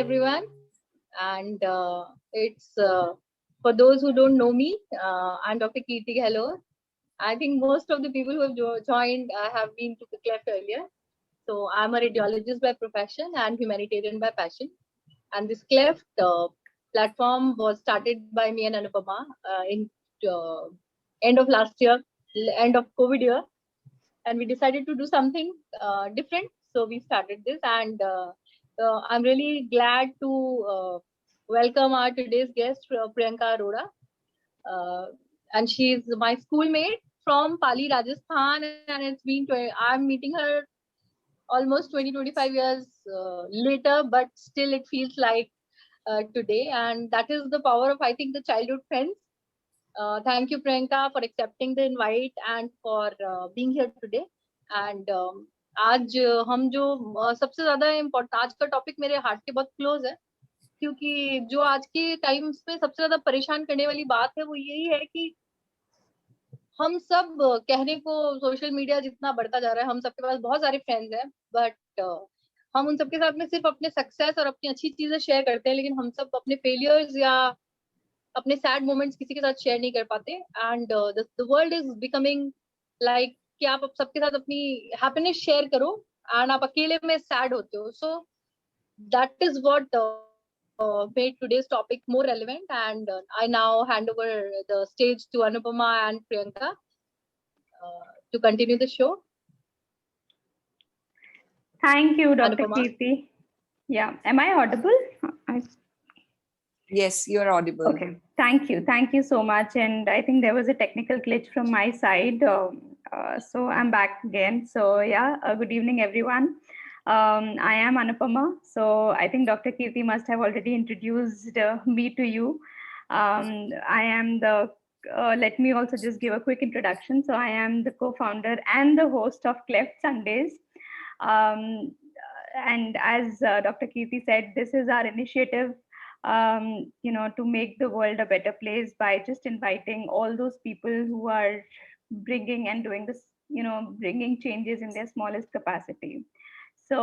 everyone. And it's for those who don't know me, I'm Dr. Kirti Hello. I think most of the people who have joined have been to the CLEF earlier. So I'm a radiologist by profession and humanitarian by passion. And this CLEF platform was started by me and Anupama in uh, end of last year, end of COVID year. And we decided to do something different. So we started this, and I'm really glad to welcome our today's guest, Priyanka Arora. Uh, and she's my schoolmate from Pali, Rajasthan, and I'm meeting her almost 20-25 years later, but still it feels like today. And that is the power of, I think, the childhood friends. Thank you, Priyanka, for accepting the invite and for being here today. And आज हम जो सबसे ज्यादा important आज का topic मेरे heart के बहुत क्लोज है, क्योंकि जो आज के टाइम्स में सबसे ज्यादा परेशान करने वाली बात है वो यही है कि हम सब कहने को सोशल मीडिया जितना बढ़ता जा रहा है, हम सबके पास बहुत सारे फ्रेंड्स हैं, बट हम उन सबके साथ में सिर्फ अपने सक्सेस और अपनी अच्छी चीजें शेयर करते हैं, लेकिन हम सब अपने फेलियर्स या अपने सैड मोमेंट्स किसी के साथ शेयर नहीं कर पाते. And the world is becoming like कि आप सबके साथ अपनी हैप्पीनेस शेयर करो एंड आप अकेले में सैड होते हो. So that is what made today's topic more relevant, and I now hand over the stage to Anupama and Priyanka to continue the show. Thank you, Dr. Anupama. Kirti. Yeah, am I audible? Yes, you are audible. Okay, thank you so much. And I think there was a technical glitch from my side, so I'm back again. So yeah, good evening, everyone. I am Anupama. So I think Dr. Kirti must have already introduced me to you. I am the, let me also just give a quick introduction. So I am the co-founder and the host of Cleft Sundays. And as Dr. Kirti said, this is our initiative, to make the world a better place by just inviting all those people who are bringing and doing this, bringing changes in their smallest capacity. So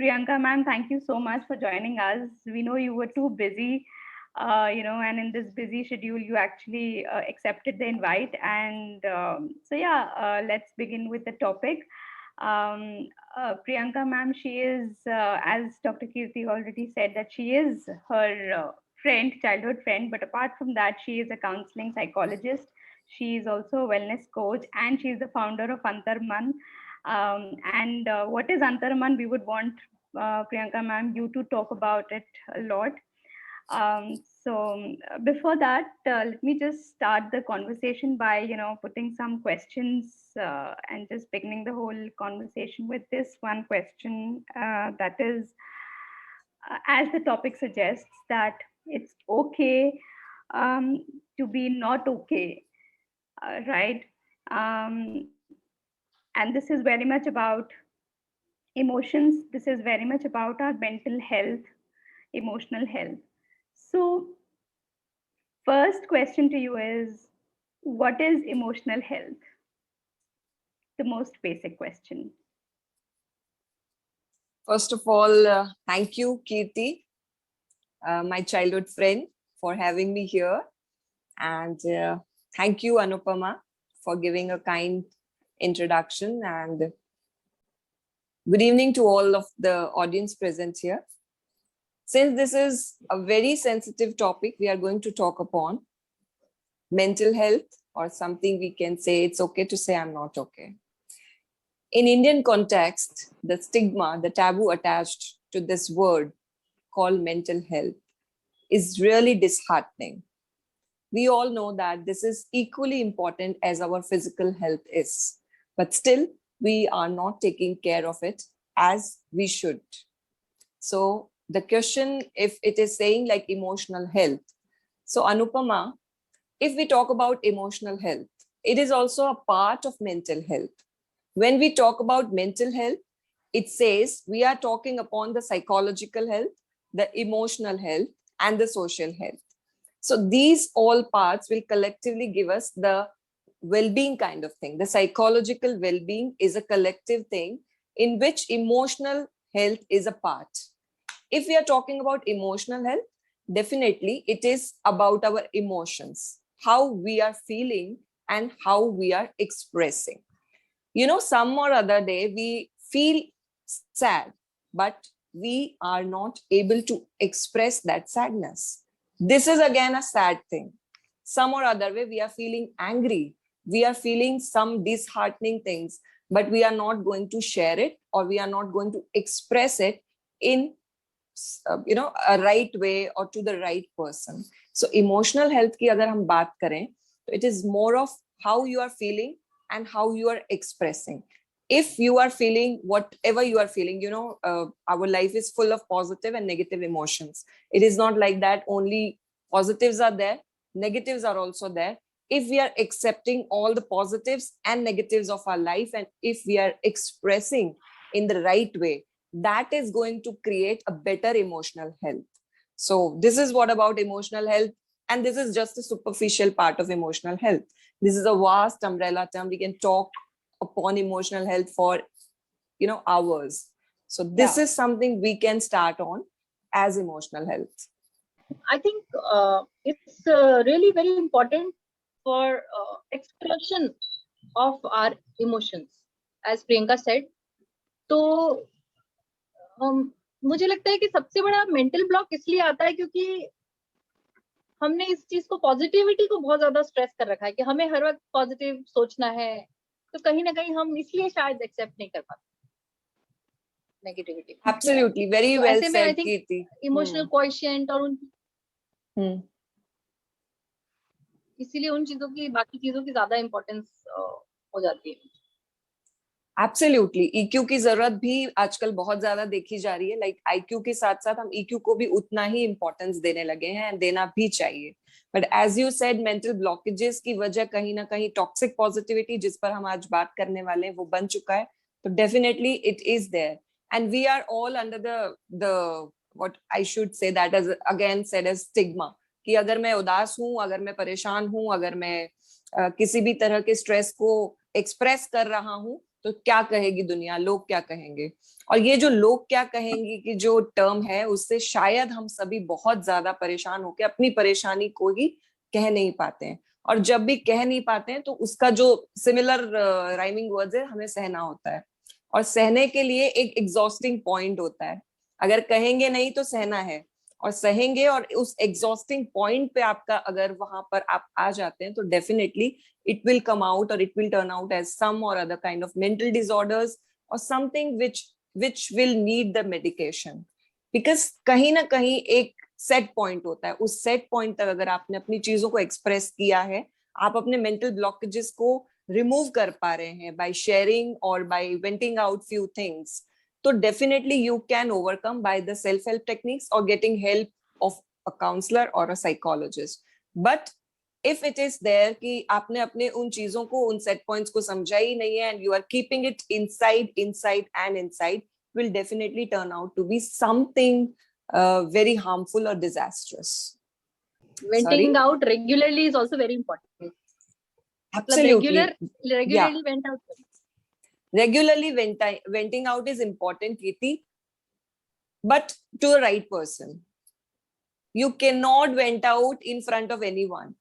Priyanka ma'am, thank you so much for joining us. We know you were too busy, and in this busy schedule, you actually accepted the invite. And so yeah, let's begin with the topic. Priyanka ma'am, she is, as Dr. Kirti already said, that she is her childhood friend, but apart from that, she is a counseling psychologist. She is also a wellness coach, and she is the founder of Antarman. And what is Antarman? We would want, Priyanka ma'am, you to talk about it a lot. So before that, let me just start the conversation by, putting some questions and just beginning the whole conversation with this one question, that is, as the topic suggests, that it's okay to be not okay, right? And this is very much about emotions. This is very much about our mental health, emotional health. So first question to you is, what is emotional health? The most basic question. First of all, thank you, Kirti, my childhood friend, for having me here. And thank you, Anupama, for giving a kind introduction. And good evening to all of the audience present here. Since this is a very sensitive topic, we are going to talk upon mental health, or something we can say it's okay to say I'm not okay. In Indian context, the stigma, the taboo attached to this word called mental health is really disheartening. We all know that this is equally important as our physical health is, but still we are not taking care of it as we should. So the question, if it is saying like emotional health, so Anupama, if we talk about emotional health, it is also a part of mental health. When we talk about mental health, it says we are talking upon the psychological health, the emotional health, and the social health. So these all parts will collectively give us the well-being kind of thing. The psychological well-being is a collective thing in which emotional health is a part. if we are talking about emotional health, definitely it is about our emotions, how we are feeling and how we are expressing. You know, some or other day we feel sad, but we are not able to express that sadness. This is again a sad thing. Some or other way we are feeling angry, we are feeling some disheartening things, but we are not going to share it, or we are not going to express it in a right way or to the right person. So emotional health ki agar hum baat kare, it is more of how you are feeling and how you are expressing. If you are feeling whatever you are feeling, our life is full of positive and negative emotions. It is not like that only positives are there, negatives are also there. If we are accepting all the positives and negatives of our life, and if we are expressing in the right way, that is going to create a better emotional health. So this is what about emotional health, and this is just a superficial part of emotional health. This is a vast umbrella term. We can talk upon emotional health for hours. So this is something we can start on as emotional health. I think it's really very important for expression of our emotions, as Priyanka said. तो मुझे लगता है कि सबसे बड़ा mental block इसलिए आता है क्योंकि हमने इस चीज को, पॉजिटिविटी को बहुत ज्यादा स्ट्रेस कर रखा है कि हमें हर वक्त पॉजिटिव सोचना है, तो कहीं ना कहीं हम इसलिए शायद एक्सेप्ट नहीं कर पाते नेगेटिविटी. Absolutely, very तो well ऐसे में आई said, think Kirti. Emotional quotient और Hmm. इसीलिए उन चीजों की, बाकी चीजों की ज्यादा इम्पोर्टेंस हो जाती है. एब्सोल्युटली, ईक्यू की जरूरत भी आजकल बहुत ज्यादा देखी जा रही है. लाइक आईक्यू के साथ साथ हम ईक्यू को भी उतना ही इंपॉर्टेंस देने लगे हैं, एंड देना भी चाहिए. But as you said, mental blockages की वजह कहीं ना कहीं टॉक्सिक पॉजिटिविटी, जिस पर हम आज बात करने वाले हैं, वो बन चुका है. तो definitely it is there, and we are all under the what I should say, that is again said as stigma, कि अगर मैं उदास हूं, अगर मैं परेशान हूं, अगर मैं किसी भी तरह के स्ट्रेस को एक्सप्रेस कर रहा हूं, तो क्या कहेगी दुनिया, लोग क्या कहेंगे. और ये जो लोग क्या कहेंगे की जो टर्म है, उससे शायद हम सभी बहुत ज्यादा परेशान होकर अपनी परेशानी को ही कह नहीं पाते हैं. और जब भी कह नहीं पाते हैं तो उसका जो सिमिलर राइमिंग वर्ड्स है, हमें सहना होता है. और सहने के लिए एक एग्जॉस्टिंग पॉइंट होता है. अगर कहेंगे नहीं तो सहना है, और सहेंगे, और उस एग्जॉस्टिंग पॉइंट पे आपका अगर वहां पर आप आ जाते हैं, तो definitely it will come out, or it will turn out as some or other kind of mental disorders, or something which will need the medication. Because कहीं ना कहीं एक सेट पॉइंट होता है, उस सेट पॉइंट तक अगर आपने अपनी चीजों को एक्सप्रेस किया है, आप अपने मेंटल ब्लॉकेजेस को रिमूव कर पा रहे हैं बाय शेयरिंग और by venting out few things, तो definitely you can overcome by the self help techniques और getting help of a counsellor और a psychologist. But if it is there कि आपने अपने उन चीजों को, उन सेट पॉइंट्स को समझा ही नहीं है, and you are keeping it inside, will definitely turn out to be something very harmful or disastrous. Venting out regularly is also very important. Absolutely. Regularly vent out. Regularly venting out is important, Kirti, but to the right person. You cannot vent out in front of anyone.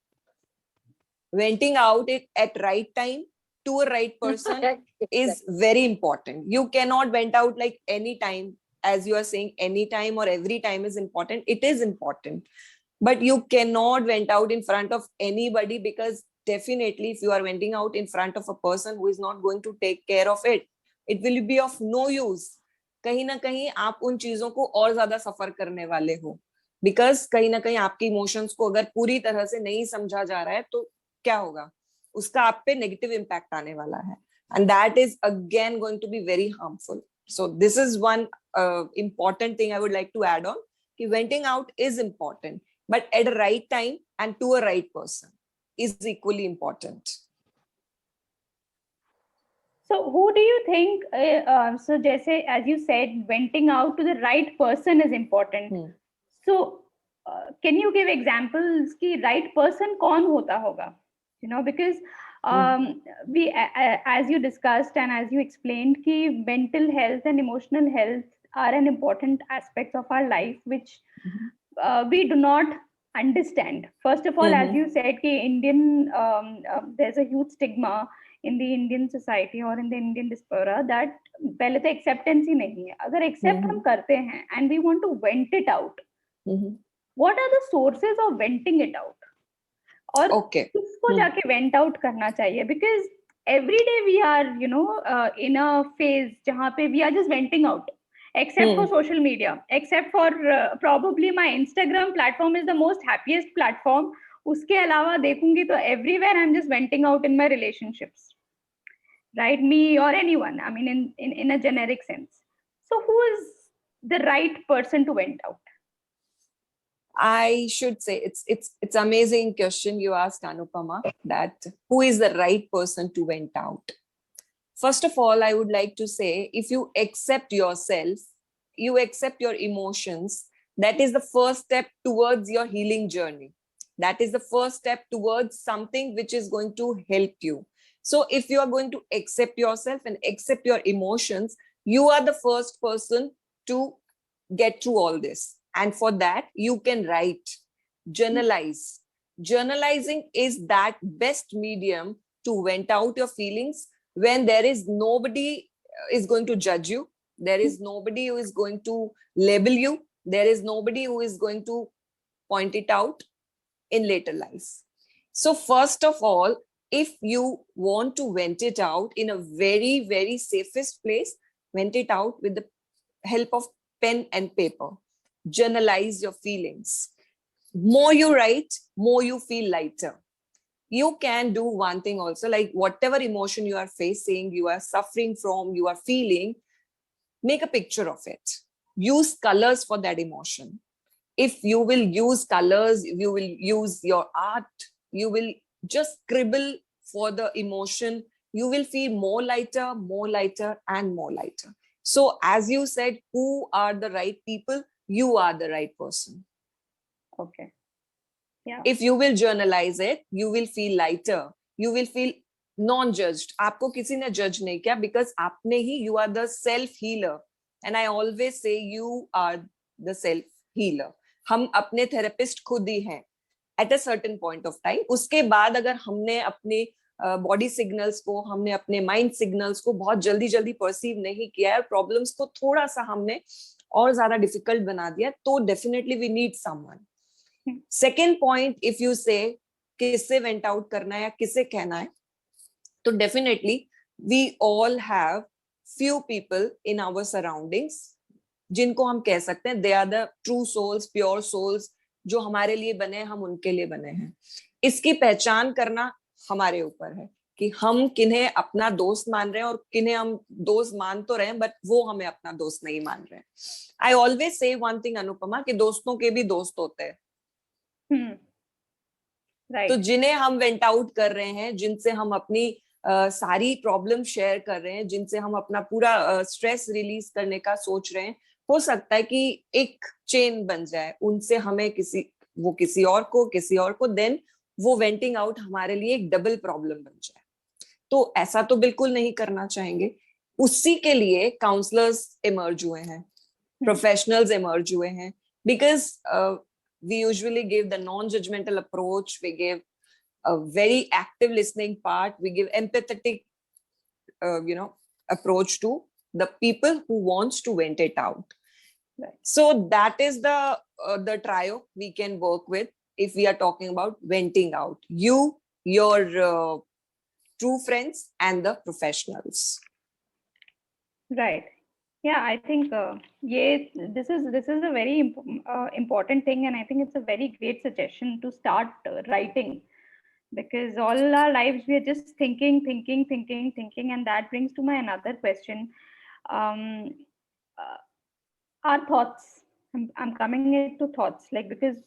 Venting out it at right time to a right person is very important. You cannot vent out like any time, as you are saying, any time or every time is important. It is important, but you cannot vent out in front of anybody, because definitely if you are venting out in front of a person who is not going to take care of it, it will be of no use. कहीं ना कहीं आप उन चीजों को और ज्यादा सफर करने वाले हो, बिकॉज कहीं ना कहीं आपके इमोशंस को अगर पूरी तरह से नहीं समझा जा रहा है, तो क्या होगा, उसका आप पे नेगेटिव इम्पैक्ट आने वाला है, and that is again going to be very harmful. So this is one important thing I would like to add on, कि venting out is important, but at a right time and to a right person is equally important. So who do you think, so जैसे as you said, venting out to the right person is important. So can you give examples कि right person कौन होता होगा? Because we, as you discussed and as you explained, कि mental health and emotional health are an important aspect of our life which Mhm. we do not understand. First of all, as Mhm. you said, कि Indian there's a huge stigma in the Indian society or in the Indian diaspora that पहले तो acceptance ही नहीं है. अगर accept हम Mhm. करते हैं and we want to vent it out, Mhm. what are the sources of venting it out? और Okay. किसको Hmm. जाके वेंट आउट करना चाहिए? Because every day we are in a phase जहाँ पे we are just venting out, except for Hmm. social media, except for probably my Instagram platform is the most happiest platform. उसके अलावा देखूंगी तो everywhere I'm just venting out in my relationships, right? Me or anyone, I mean in a generic sense. So who is the right person to vent out? I should say it's amazing question you asked, Anupama, that who is the right person to vent out. First of all, I would like to say, if you accept yourself, you accept your emotions, that is the first step towards your healing journey. That is the first step towards something which is going to help you. So if you are going to accept yourself and accept your emotions, you are the first person to get through all this. And for that, you can write, journalize. Journalizing is that best medium to vent out your feelings when there is nobody is going to judge you. There is nobody who is going to label you. There is nobody who is going to point it out in later life. So first of all, if you want to vent it out in a very, very safest place, vent it out with the help of pen and paper. Journalize your feelings. More you write, more you feel lighter. You can do one thing also, like whatever emotion you are facing, you are suffering from, you are feeling, make a picture of it. Use colors for that emotion. If you will use colors, you will use your art, you will just scribble for the emotion, you will feel more lighter, and more lighter. So as you said, who are the right people? You are the right person. Okay. Yeah. If you will journalize it, you will feel lighter, you will feel non-judged. आपको किसी ने judge नहीं किया, because आपने ही, you are the self healer. And I always say you are the self healer. हम अपने therapist खुद ही हैं at a certain point of time. उसके बाद अगर हमने अपने बॉडी सिग्नल्स को, हमने अपने माइंड सिग्नल्स को बहुत जल्दी जल्दी परसीव नहीं किया है, प्रॉब्लम्स को थोड़ा सा हमने और ज्यादा डिफिकल्ट बना दिया, तो definitely we need someone. Second point, if you say किससे वेंट आउट करना है या किसे कहना है, तो definitely we all have few people in our surroundings जिनको हम कह सकते हैं they are the true souls, pure souls, जो हमारे लिए बने, हम उनके लिए बने हैं. इसकी पहचान करना हमारे ऊपर है कि हम किन्हें अपना दोस्त मान रहे हैं और किन्हें हम दोस्त मान तो रहे हैं बट वो हमें अपना दोस्त नहीं मान रहे हैं. I always say one thing Anupama, कि दोस्तों के भी दोस्त होते हैं. Right. तो जिन्हें हम वेंट आउट कर रहे हैं, जिनसे हम अपनी सारी प्रॉब्लम शेयर कर रहे हैं, जिनसे हम अपना पूरा स्ट्रेस रिलीज करने का सोच रहे हैं, हो सकता है कि एक चेन बन जाए उनसे, हमें किसी और को देन वो वेंटिंग आउट हमारे लिए एक डबल प्रॉब्लम बन जाए. तो ऐसा तो बिल्कुल नहीं करना चाहेंगे. उसी के लिए काउंसलर्स इमर्ज हुए हैं, प्रोफेशनल्स इमर्ज हुए हैं, because we usually give the non-judgmental approach, we give a very active listening part, we give empathetic approach to the people who wants to vent it out. Right. So that is the trio we can work with if we are talking about venting out. You, your true friends, and the professionals. Right. Yeah, I think this is a very important thing, and I think it's a very great suggestion to start writing, because all our lives we are just thinking, and that brings to my another question. Our thoughts. I'm coming into thoughts, like, because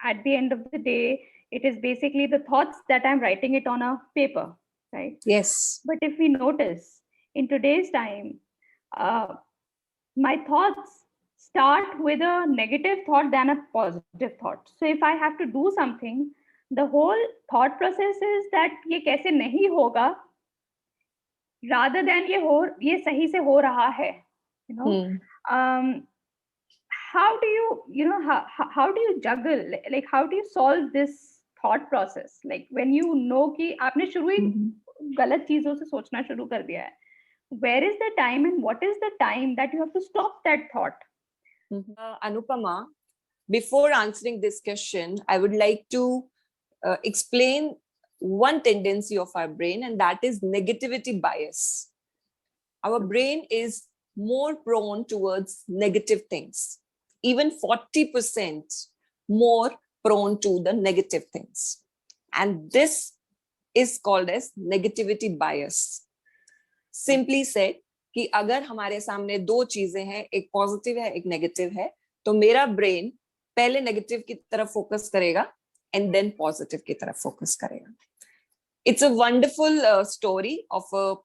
at the end of the day, it is basically the thoughts that I'm writing it on a paper, right? Yes. But if we notice in today's time, my thoughts start with a negative thought than a positive thought. So if I have to do something, the whole thought process is that ये कैसे नहीं होगा, rather than ये सही से हो रहा है, you know. um, how do you know, how do you juggle, like how do you solve this thought process, like when you know कि आपने शुरू ही गलत चीजों से सोचना शुरू कर दिया है, where is the time and what is the time that you have to stop that thought? Anupama, before answering this question, I would like to explain one tendency of our brain, and that is negativity bias. Our brain is more prone towards negative things, even 40% more prone to the negative things. And this is called as negativity bias. Simply said, कि अगर हमारे सामने दो चीजें हैं, एक positive है एक नेगेटिव है, तो मेरा ब्रेन पहले नेगेटिव की तरफ फोकस करेगा एंड देन पॉजिटिव की तरफ फोकस करेगा. It's a wonderful story of a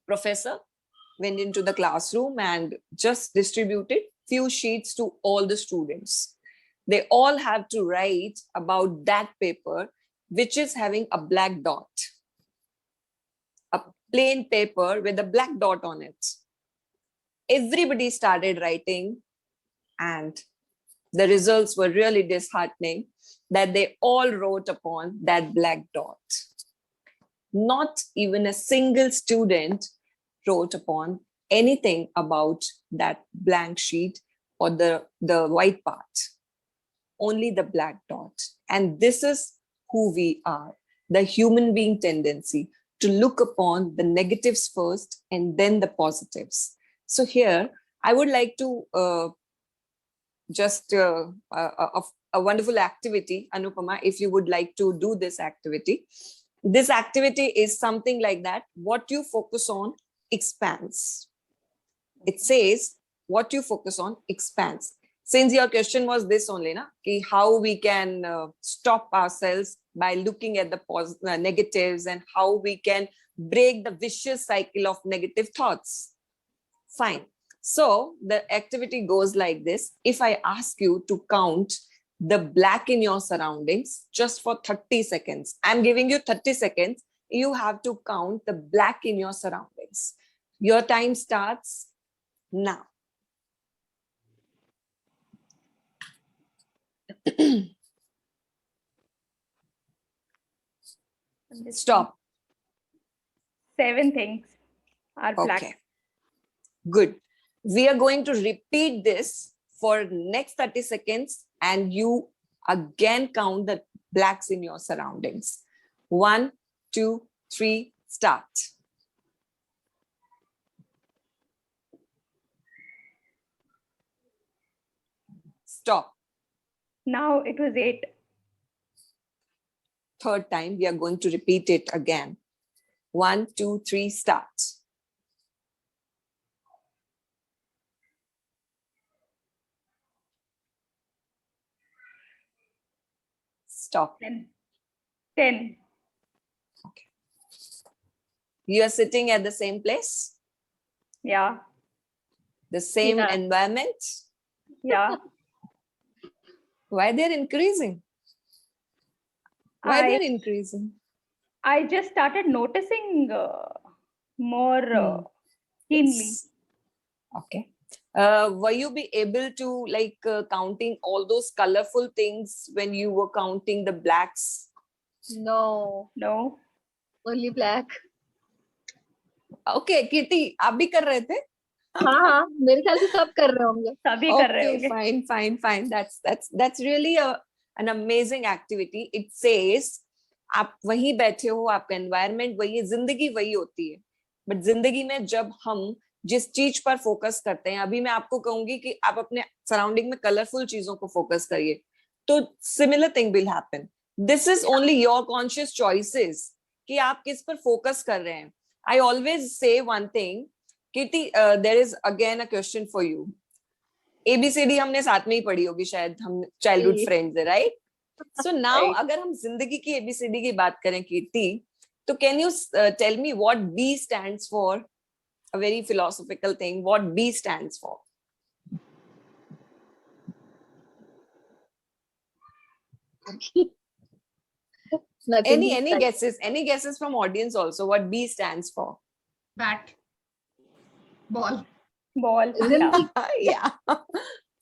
professor went into the classroom and just distributed few sheets to all the students. They all have to write about that paper which is having a black dot. A plain paper with a black dot on it. Everybody started writing and the results were really disheartening that they all wrote upon that black dot. Not even a single student wrote upon anything about that blank sheet or the white part. Only the black dot. And this is who we are, the human being tendency to look upon the negatives first and then the positives. So here, I would like to a wonderful activity, Anupama, if you would like to do this activity. This activity is something like that. What you focus on expands. It says what you focus on expands. Since your question was this only, na, ki how we can stop ourselves by looking at the negatives and how we can break the vicious cycle of negative thoughts. Fine. So the activity goes like this. If I ask you to count the black in your surroundings just for 30 seconds, I'm giving you 30 seconds. You have to count the black in your surroundings. Your time starts now. Stop. 7 things are black. Okay. Good. We are going to repeat this for next 30 seconds and you again count the blacks in your surroundings. 1, 2, 3, start. Stop. Now it was 8. Third time, we are going to repeat it again. 1, 2, 3, start. Stop. 10. Okay. You are sitting at the same place? Yeah. The same Yeah. environment? Yeah. Why they're increasing? Why they're increasing? I just started noticing more keenly. Yes. Okay. Were you be able to counting all those colorful things when you were counting the blacks? No, No. only black. Okay, Kirti, आप भी कर रहे थे? हाँ, मेरे ख्याल से सब कर रहे होंगे. सभी कर रहे Okay, होंगे. fine. That's really an amazing activity. It says आप वहीं बैठे हो, आपका environment वही है, जिंदगी वही होती है. But जिंदगी में जब हम जिस चीज पर फोकस करते हैं, अभी मैं आपको कहूंगी कि आप अपने सराउंडिंग में कलरफुल चीजों को फोकस करिए, तो similar thing will happen. This is only your conscious choices कि आप किस पर फोकस कर रहे हैं. I always say one thing, Kirti, there is again a question for you. ABCD हमने साथ में ही पढ़ी होगी शायद, हम चाइल्डहुड फ्रेंड्स है, राइट? सो नाउ अगर हम जिंदगी की एबीसीडी की बात करें कीर्ति, तो can you tell me what b stands for? A very philosophical thing, what B stands for? Any guesses from audience also, what B stands for? Bat. Ball. Ball. Isn't it? Yeah.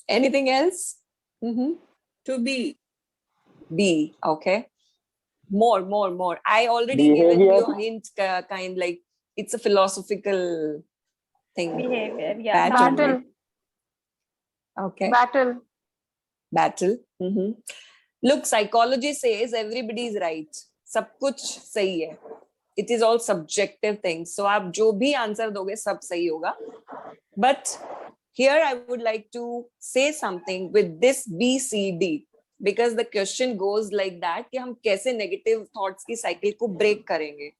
Anything else? Mm-hmm. To be. B. Okay. More. I already given Behavior. you a hint, kind like it's a philosophical thing. Behavior. Yeah. Pattern. Battle. Okay. Battle. Battle. Mm-hmm. Look, psychology says everybody is right. सब कुछ सही है. It is all subjective things. So आप जो भी answer दोगे सब सही होगा. But here I would like to say something with this B, C, D. Because the question goes like that कि हम कैसे negative thoughts की cycle को break करेंगे.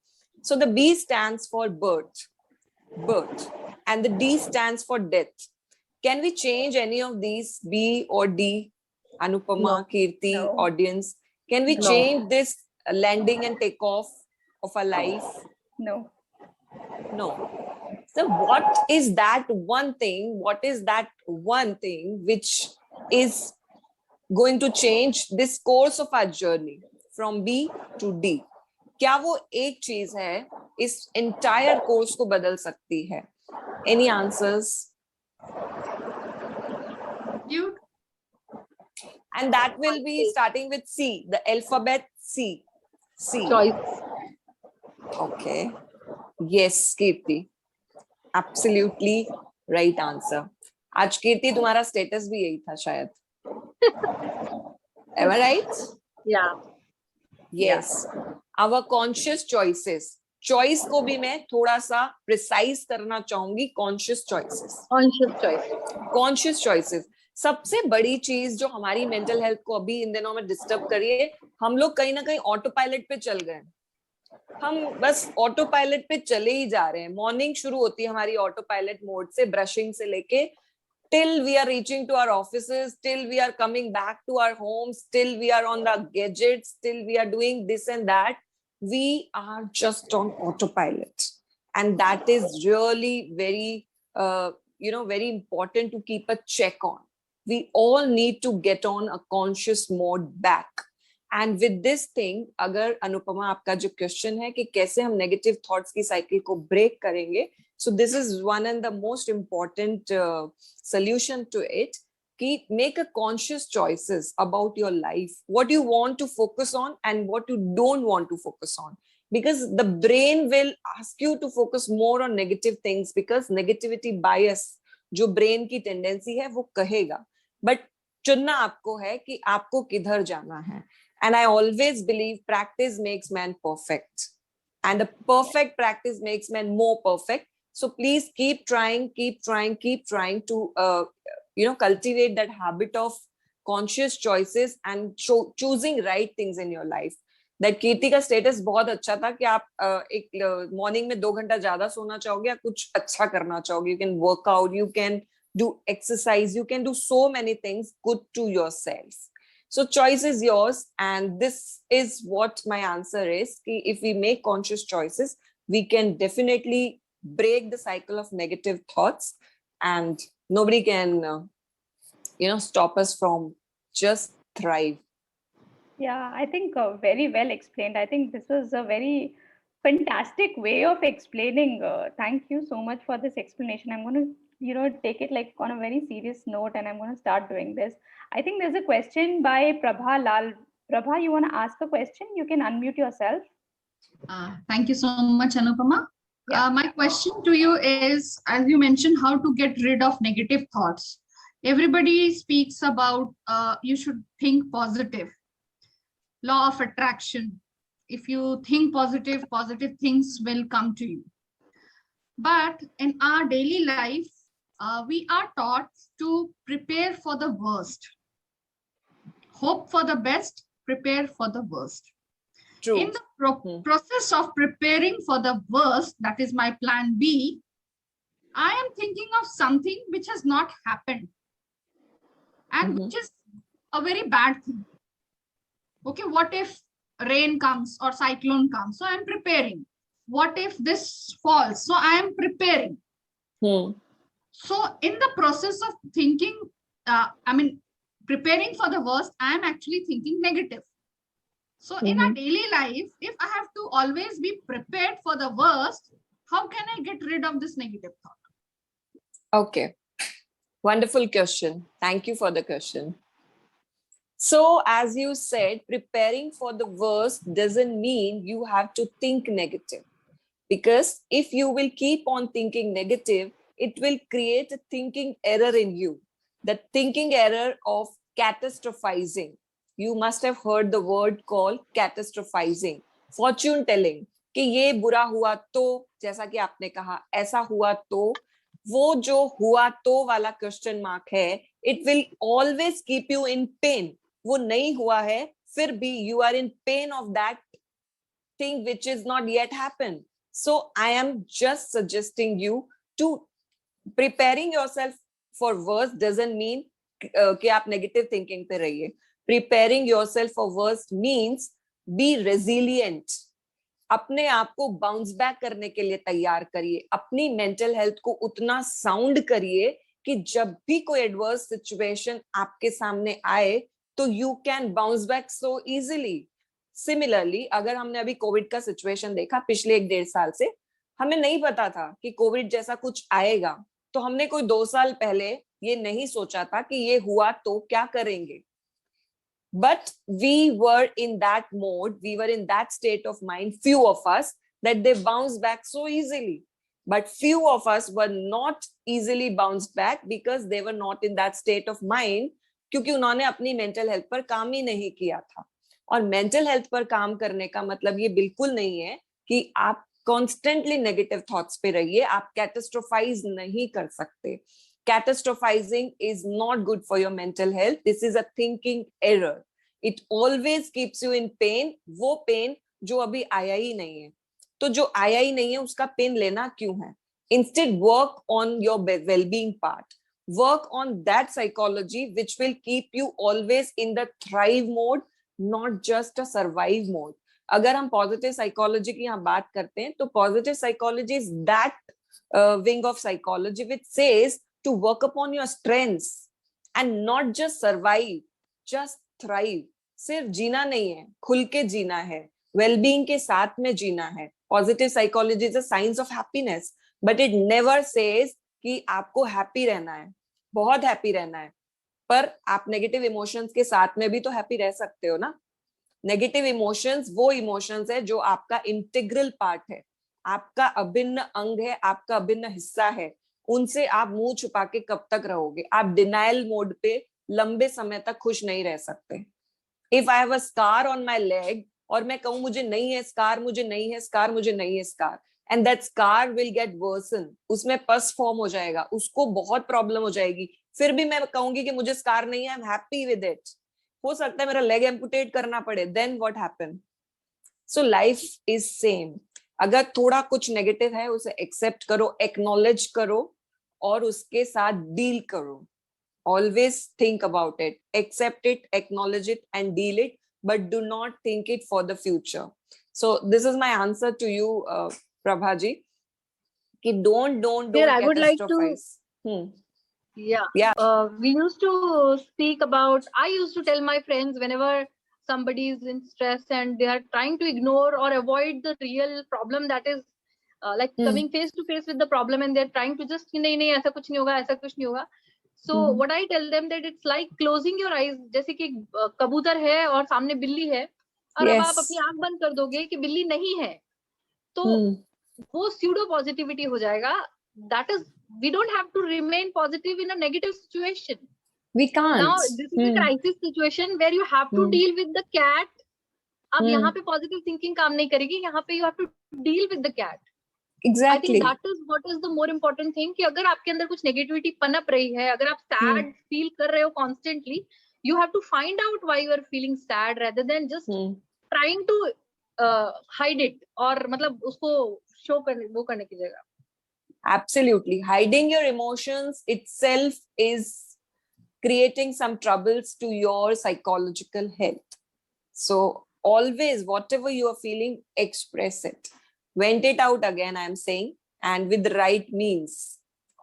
So the B stands for birth, and the D stands for death. Can we change any of these, B or D? Anupama, Kirti, No. audience. Can we No. change this landing and takeoff of our life? No. No. So what is that one thing? What is that one thing which is going to change this course of our journey from B to D? क्या वो एक चीज है इस entire course को बदल सकती है? Any answers? You. And that will be starting with C, the alphabet C. C. Choice. Okay. Yes, Kirti. Absolutely right answer. आज कीर्ति तुम्हारा स्टेटस भी यही था शायद. Am I right? Yeah. Yes. Our conscious choices. Choice को भी मैं थोड़ा सा precise करना चाहूंगी. Conscious choices. Conscious choice. Conscious choices. सबसे बड़ी चीज जो हमारी मेंटल हेल्थ को अभी इन दिनों में डिस्टर्ब करी है, हम लोग कहीं ना कहीं ऑटो पायलट पे चल गए. हम बस ऑटो पायलट पे चले ही जा रहे हैं. मॉर्निंग शुरू होती है हमारी ऑटो पायलट मोड से, ब्रशिंग से लेके till we are reaching to our offices, till we are coming back to our homes, till we are on the gadgets, till we are doing this and that, we are just on autopilot. And that is really very, very important to keep a check on. We all need to get on a conscious mode back. And with this thing, अगर अनुपमा आपका जो question है कि कैसे हम negative thoughts की cycle को break करेंगे, so this is one and the most important solution to it. Ki make a conscious choices about your life, what you want to focus on and what you don't want to focus on, because the brain will ask you to focus more on negative things, because negativity bias जो brain की tendency है वो कहेगा, but चुनना आपको है कि आपको किधर जाना है. And I always believe practice makes man perfect, and the perfect practice makes man more perfect. So please keep trying to cultivate that habit of conscious choices and choosing right things in your life. That कीर्ति का status बहुत अच्छा था कि आप एक morning में 2 घंटा ज्यादा सोना चाहोगे या कुछ अच्छा करना चाहोगे. You can work out, you can do exercise, you can do so many things good to yourself. So choice is yours, and this is what my answer is. If we make conscious choices, we can definitely break the cycle of negative thoughts, and nobody can, stop us from just thrive. Yeah, I think very well explained. I think this was a very fantastic way of explaining. Thank you so much for this explanation. I'm going to, take it like on a very serious note, and I'm going to start doing this. I think there's a question by Prabha Lal. Prabha, you want to ask a question? You can unmute yourself. Thank you so much, Anupama. Yeah. My question to you is, as you mentioned, how to get rid of negative thoughts. Everybody speaks about you should think positive. Law of attraction. If you think positive, positive things will come to you. But in our daily life, we are taught to prepare for the worst. Hope for the best, prepare for the worst. True. In the process of preparing for the worst, that is my plan B, I am thinking of something which has not happened and which is a very bad thing. Okay, what if rain comes or cyclone comes? So I am preparing. What if this falls? So I am preparing. So in the process of thinking, preparing for the worst, I am actually thinking negative. So in our daily life, if I have to always be prepared for the worst, how can I get rid of this negative thought? Okay. Wonderful question. Thank you for the question. So, as you said, preparing for the worst doesn't mean you have to think negative. Because if you will keep on thinking negative, it will create a thinking error in you. The thinking error of catastrophizing. You must have heard the word called catastrophizing. Fortune telling. कि ये बुरा हुआ तो, जैसा कि आपने कहा, ऐसा हुआ तो, वो जो हुआ तो वाला क्वेश्चन मार्क है, it will always keep you in pain. वो नहीं हुआ है, फिर भी you are in pain of that thing which is not yet happened. So I am just suggesting you to preparing yourself for worse doesn't mean कि आप negative thinking पे रहिए. Preparing yourself for worse means be resilient. अपने आप को bounce back करने के लिए तैयार करिए. अपनी मेंटल हेल्थ को उतना साउंड करिए कि जब भी कोई एडवर्स सिचुएशन आपके सामने आए तो you can bounce back so easily. Similarly अगर हमने अभी कोविड का सिचुएशन देखा पिछले 1-1.5 साल से, हमें नहीं पता था कि कोविड जैसा कुछ आएगा, तो हमने कोई 2 साल पहले ये नहीं सोचा था कि ये हुआ तो क्या करेंगे. But we were in that mode, we were in that state of mind, few of us, that they bounced back so easily. But few of us were not easily bounced back because they were not in that state of mind, क्योंकि उन्होंने अपनी mental health पर काम ही नहीं किया था. और mental health पर काम करने का मतलब ये बिल्कुल नहीं है कि आप कॉन्स्टेंटली नेगेटिव थॉट्स पे रहिए. आप कैटास्ट्रोफाइज नहीं कर सकते. Catastrophizing is not good for your mental health. This is a thinking error. It always keeps you in pain. वो pain जो अभी आया ही नहीं है. तो जो आया ही नहीं है उसका pain लेना क्यों है? Instead, work on your well-being part. Work on that psychology which will keep you always in the thrive mode, not just a survive mode. अगर हम positive psychology की यहाँ बात करते हैं, तो positive psychology is that wing of psychology which says to work upon your strengths and not just survive, just thrive. सिर्फ जीना नहीं है, खुल के जीना है, well-being के साथ में जीना है. Positive psychology is a science of happiness, but it never says कि आपको happy रहना है, बहुत happy रहना है. पर आप negative emotions के साथ में भी तो happy रह सकते हो ना. Negative emotions वो emotions है जो आपका integral part है, आपका अभिन्न अंग है, आपका अभिन्न हिस्सा है. उनसे आप मुंह छुपा के कब तक रहोगे? आप डिनाइल मोड पे लंबे समय तक खुश नहीं रह सकते. If I have a scar on my leg और मैं कहूं मुझे नहीं है स्कार, मुझे नहीं है स्कार, मुझे नहीं है scar, and that scar will get worsen, उसमें पस फॉर्म हो जाएगा, उसको बहुत प्रॉब्लम हो जाएगी. फिर भी मैं कहूंगी कि मुझे स्कार नहीं है, I am happy with it. हो सकता है मेरा लेग एम्पुटेट करना पड़े, then what happen? So life is same. अगर थोड़ा कुछ नेगेटिव है उसे एक्सेप्ट करो, एक्नॉलेज करो और उसके साथ डील करो. Always think about it, accept it, acknowledge it and deal it, but do not think it for the future. So this is my answer to you, Prabhaji, ki don't Here, I would like to- catastrophize. Yeah. We used to speak about, I used to tell my friends whenever somebody is in stress and they are trying to ignore or avoid the real problem, that is like coming face to face with the problem, and they're trying to just नहीं ऐसा कुछ नहीं होगा, ऐसा कुछ नहीं होगा. So what I tell them that it's like closing your eyes. जैसे कि कबूतर है और सामने बिल्ली है, और अब आप अपनी आंख बंद कर दोगे कि बिल्ली नहीं है, तो वो pseudo positivity हो जाएगा. That is, we don't have to remain positive in a negative situation. We can't. Now this is a crisis situation where you have to deal with the cat. अब यहाँ पे positive thinking काम नहीं करेगी, यहाँ पे you have to deal with the cat. Exactly. I think that is what is the more important thing, कि अगर आपके अंदर कुछ negativity पनप रही है, अगर आप sad feel कर रहे हो constantly, you have to find out why you are feeling sad rather than just trying to hide it, और मतलब उसको show करने वो करने की जगह. Absolutely. Hiding your emotions itself is creating some troubles to your psychological health. So always, whatever you are feeling, express it. Vent it out again, I am saying, and with the right means,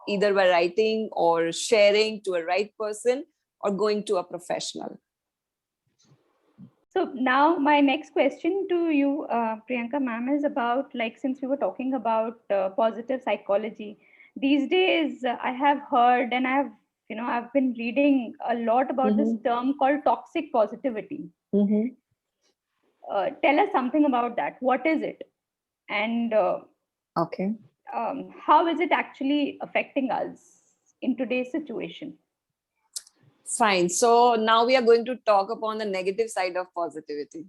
either by writing or sharing to a right person or going to a professional. So now my next question to you, Priyanka ma'am, is about, like, since we were talking about positive psychology, these days I have heard, and I've been reading a lot about this term called toxic positivity. Tell us something about that. What is it? And Okay. how is it actually affecting us in today's situation? Fine. So now we are going to talk upon the negative side of positivity.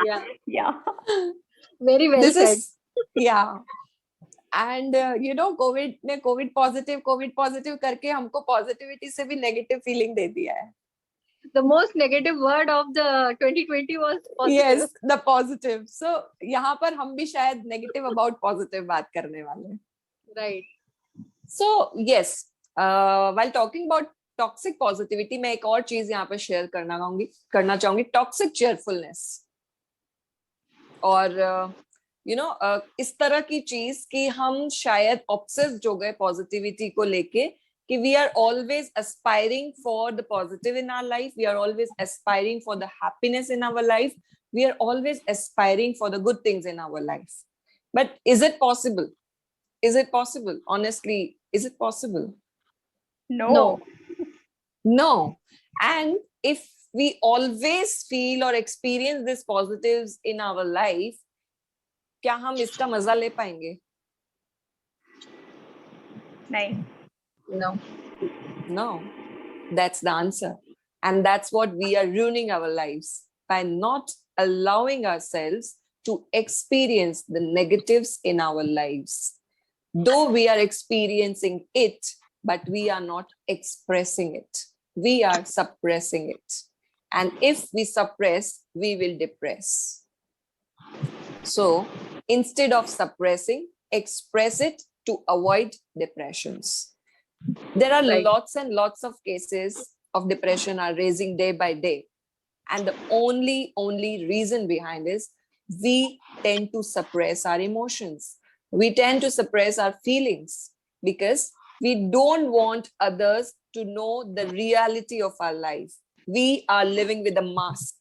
Yeah, Yeah. very well This said. is, yeah. And Covid positive करके हमको positivity से भी negative feeling दे दिया है. The most negative word of the 2020 was positive. Yes, the positive. So यहाँ पर हम भी शायद negative about positive बात करने वाले हैं. Right. So yes, while talking about toxic positivity, मैं एक और चीज यहाँ पर शेयर करना चाहूंगी toxic cheerfulness. और इस तरह की चीज कि हम शायद obsessed हो गए positivity को लेके कि we are always aspiring for the positive in our life, we are always aspiring for the happiness in our life, we are always aspiring for the good things in our life. But is it possible? Is it possible? Honestly, is it possible? No. No. And if we always feel or experience these positives in our life, क्या हम इसका मजा ले पाएंगे? नहीं. No. No. That's the answer. And that's what we are ruining our lives by not allowing ourselves to experience the negatives in our lives. Though we are experiencing it, but we are not expressing it. We are suppressing it. And if we suppress, we will depress. So instead of suppressing, express it to avoid depressions. There are Right. lots and lots of cases of depression are raising day by day. And the only reason behind is we tend to suppress our emotions. We tend to suppress our feelings because we don't want others to know the reality of our life. We are living with a mask.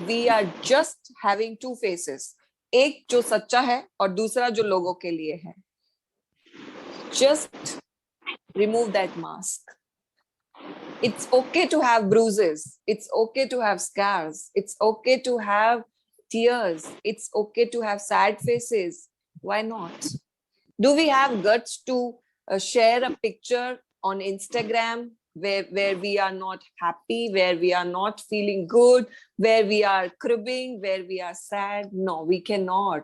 We are just having two faces. एक जो सच्चा है और दूसरा जो लोगों के लिए है. Just remove that mask. It's okay to have bruises. It's okay to have scars. It's okay to have tears. It's okay to have sad faces. Why not? Do we have guts to share a picture on Instagram where we are not happy, where we are not feeling good, where we are cribbing, where we are sad? No, we cannot.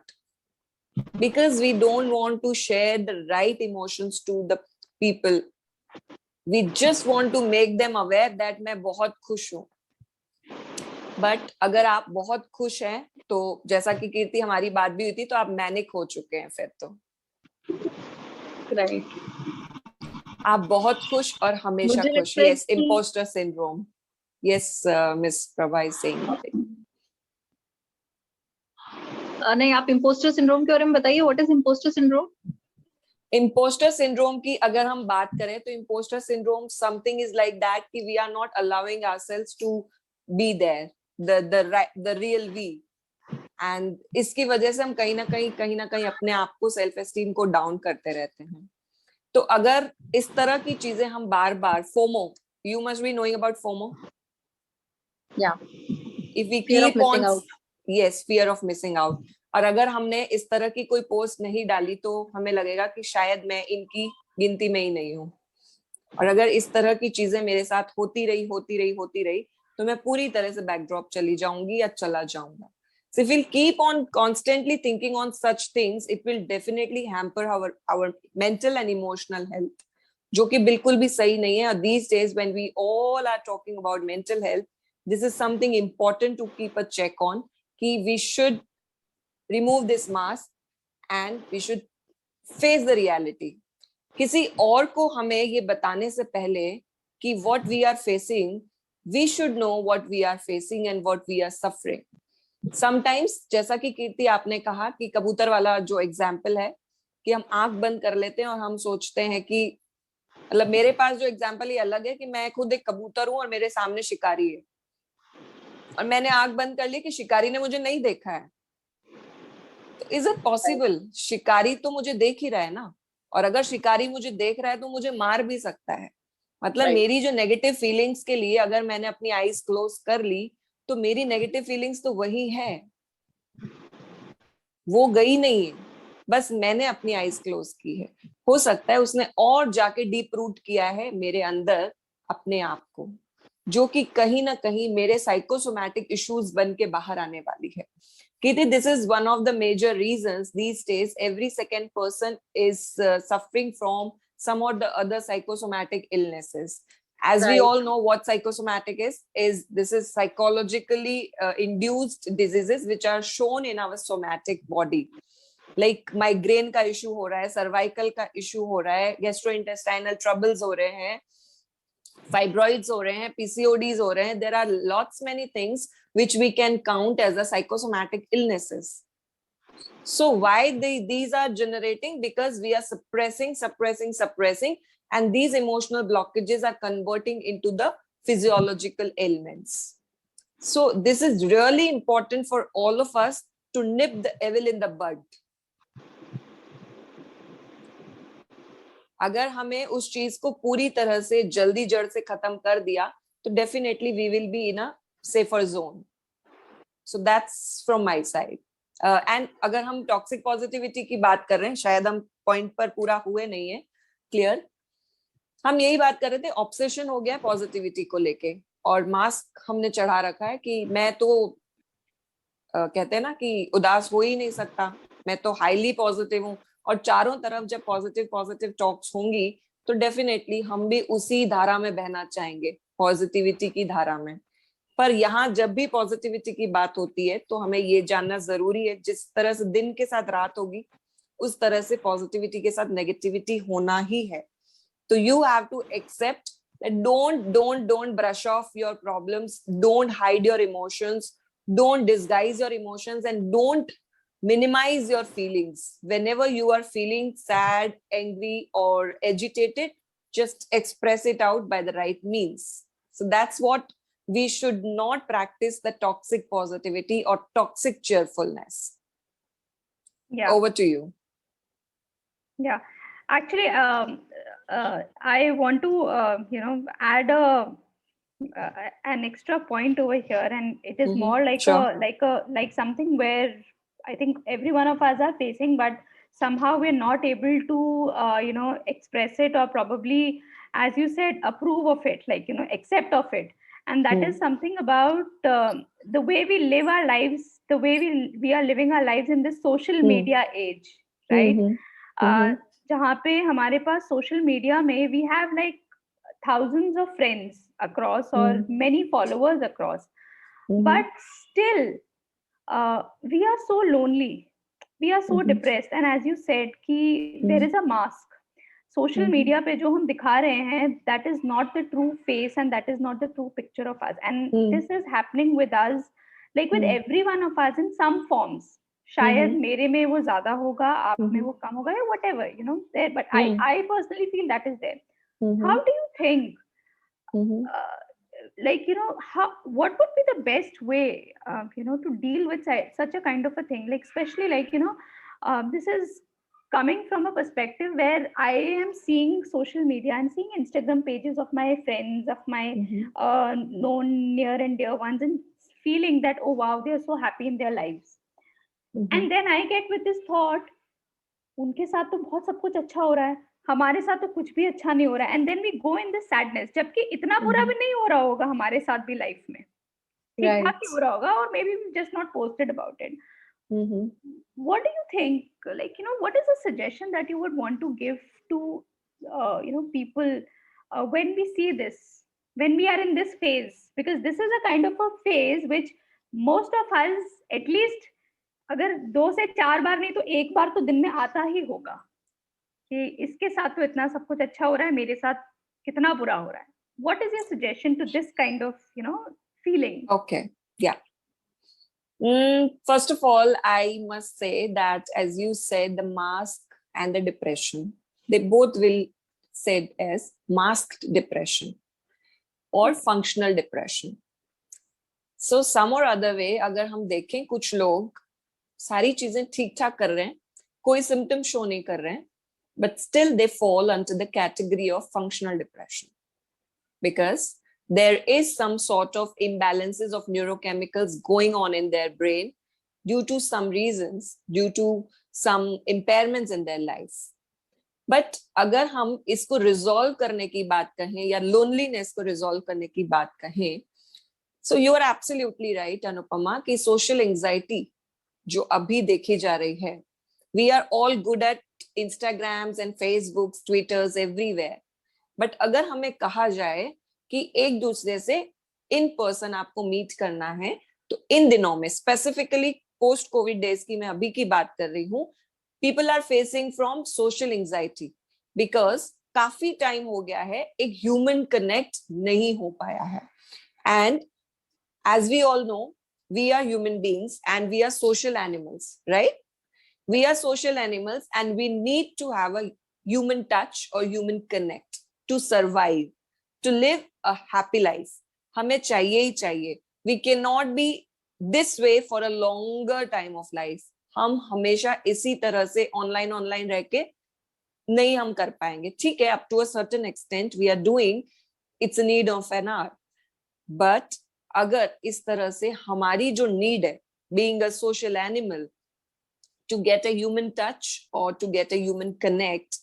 Because we don't want to share the right emotions to the people. We just want to make them aware that मैं बहुत खुश हूँ. But अगर आप बहुत खुश हैं तो जैसा कि कीर्ति हमारी बात भी हुई थी तो आप मैनिक हो चुके हैं फिर तो. Right. आप बहुत खुश और हमेशा मुझे खुश. लगता है Yes, कि- imposter syndrome. Yes, Miss Prabha is saying something. नहीं, आप imposter syndrome के बारे में बताइए. What is imposter syndrome? Imposter syndrome की अगर हम बात करें तो imposter syndrome something is like that कि we are not allowing ourselves to be there, the real we. And इसकी वजह से हम कहीं ना कहीं अपने आप को self esteem को down करते रहते हैं. तो अगर इस तरह की चीजें हम बार-बार FOMO, you must be knowing about FOMO. Yeah. If we Fear of keep missing on, out. yes, fear of missing out. और अगर हमने इस तरह की कोई पोस्ट नहीं डाली तो हमें लगेगा कि शायद मैं इनकी गिनती में ही नहीं हूँ. और अगर इस तरह की चीजें मेरे साथ होती रही तो मैं पूरी तरह से बैकड्रॉप चली जाऊंगी या चला जाऊंगा. So if we'll keep on constantly thinking on such things, it will definitely hamper our mental and emotional health, जो कि बिल्कुल भी सही नहीं है. और these days when we all are talking about mental health, this is something important to keep a check on, कि we should remove this mask and we should face the reality. किसी और को हमें ये बताने से पहले कि what we are facing, we should know what we are facing and what we are suffering. Sometimes जैसा कि कीर्ति आपने कहा कि कबूतर वाला जो एग्जाम्पल है कि हम आंख बंद कर लेते हैं और हम सोचते हैं कि मतलब मेरे पास जो एग्जाम्पल ये अलग है कि मैं खुद एक कबूतर हूं और मेरे सामने शिकारी है और मैंने आंख बंद कर ली कि शिकारी ने मुझे नहीं देखा है. तो इज इट पॉसिबल? शिकारी तो मुझे देख ही रहा है ना, और अगर शिकारी मुझे देख रहा है तो मुझे मार भी सकता है। मतलब Right. मेरी जो नेगेटिव फीलिंग्स के लिए अगर मैंने अपनी आईज क्लोज कर ली तो मेरी नेगेटिव फीलिंग्स तो वही है, वो गई नहीं है, बस मैंने अपनी आईज क्लोज की है। हो सकता है उसने और जाके डीप रूट किया है मेरे अंदर अपने आप को, जो कि कहीं ना कहीं मेरे साइकोसोमैटिक इश्यूज बन के बाहर आने वाली है। Kirti, this is one of the major reasons these days every second person is suffering from some or the other psychosomatic illnesses. As we Right. all know what psychosomatic is this is psychologically induced diseases which are shown in our somatic body. Like migraine का issue हो रहा है, cervical का issue हो रहा है, gastrointestinal troubles हो रहे हैं, fibroids हो रहे हैं, PCODs हो रहे हैं. There are lots many things which we can count as a psychosomatic illnesses. So why these are generating? Because we are suppressing, and these emotional blockages are converting into the physiological ailments. So this is really important for all of us to nip the evil in the bud. अगर हमें उस चीज को पूरी तरह से जल्दी जड़ से खत्म कर दिया तो definitely we will be in a safer zone. So that's from my side. And अगर हम टॉक्सिक पॉजिटिविटी की बात कर रहे हैं, शायद हम पॉइंट पर पूरा हुए नहीं है क्लियर. हम यही बात कर रहे थे, ऑब्सेशन हो गया पॉजिटिविटी को लेके और मास्क हमने चढ़ा रखा है कि मैं तो कहते हैं ना कि उदास हो ही नहीं सकता, मैं तो हाईली पॉजिटिव हूँ. और चारों तरफ जब पॉजिटिव टॉक्स होंगी तो डेफिनेटली हम भी उसी धारा में बहना चाहेंगे, पॉजिटिविटी की धारा में. पर यहाँ जब भी पॉजिटिविटी की बात होती है तो हमें ये जानना जरूरी है, जिस तरह से दिन के साथ रात होगी उस तरह से पॉजिटिविटी के साथ नेगेटिविटी होना ही है. तो you have to accept that don't brush off your problems, don't hide your emotions, don't disguise your emotions, and don't minimize your feelings. Whenever you are feeling sad, angry, or agitated, just express it out by the right means. So that's what we should not practice, the toxic positivity or toxic cheerfulness. Yeah. Over to you. Yeah, actually, I want to add an extra point over here, and it is more like Sure. like something where I think every one of us are facing, but somehow we're not able to express it, or probably, as you said, approve of it, like accept of it. And that is something about the way we live our lives, the way we are living our lives in this social media age, right? जहाँ पे हमारे पास social media में we have like thousands of friends across or many followers across, but still we are so lonely, we are so depressed. And as you said कि there is a mask. Social media पे जो हम दिखा रहे हैं, that is not the true face and that is not the true picture of us. And this is happening with us, like with every one of us in some forms. शायद मेरे में वो ज्यादा होगा, आप में वो कम होगा, या whatever, there. But I personally feel that is there. How do you think, what would be the best way, to deal with such a kind of a thing? Like, especially this is coming from a perspective where I am seeing social media and seeing Instagram pages of my friends, of my known near and dear ones, and feeling that, oh wow, they are so happy in their lives. And then I get with this thought, उनके साथ तो बहुत सब कुछ अच्छा हो रहा है, हमारे साथ तो कुछ भी अच्छा नहीं हो रहा है. And then we go in this sadness, जबकि इतना बुरा भी नहीं हो रहा होगा हमारे साथ भी लाइफ में, ठीक ठाक ही हो रहा होगा, or maybe we just not posted about it. What do you think? Like, what is a suggestion that you would want to give to, people when we see this, when we are in this phase? Because this is a kind of a phase which most of us, at least, अगर 2 से 4 बार नहीं तो 1 बार तो दिन में आता ही होगा कि इसके साथ तो इतना सब कुछ अच्छा हो रहा है, मेरे साथ कितना बुरा हो रहा है. What is your suggestion to this kind of, feeling? Okay, yeah. First of all, I must say that, as you said, the mask and the depression, they both will said as masked depression or functional depression. So some or other way, अगर हम देखें, कुछ लोग सारी चीजें ठीक ठाक कर रहे हैं, कोई सिम्टम शो नहीं कर रहे हैं, but still they fall under the category of functional depression because there is some sort of imbalances of neurochemicals going on in their brain due to some reasons, due to some impairments in their life. But अगर हम इसको resolve करने की बात कहें या loneliness को resolve करने की बात कहें, so you are absolutely right Anupama कि सोशल एंजाइटी जो अभी देखी जा रही है, we are all good at Instagrams and Facebooks, Twitters, everywhere, but अगर हमें कहा जाए कि एक दूसरे से इन पर्सन आपको मीट करना है, तो इन दिनों में स्पेसिफिकली पोस्ट कोविड डेज की मैं अभी की बात कर रही हूँ, people are facing from social anxiety because काफी टाइम हो गया है एक ह्यूमन कनेक्ट नहीं हो पाया है. And as we all know, we are human beings and we are social animals, right? We are social animals and we need to have a human touch or human connect to survive, to live a happy life. हमें चाहिए ही चाहिए. We cannot be this way for a longer time of life. हम हमेशा इसी तरह से online रह के नहीं हम कर पाएंगे. ठीक है, up to a certain extent we are doing, it's a need of an hour, but अगर इस तरह से हमारी जो नीड है, being a social animal, to get a human touch और to get a human connect,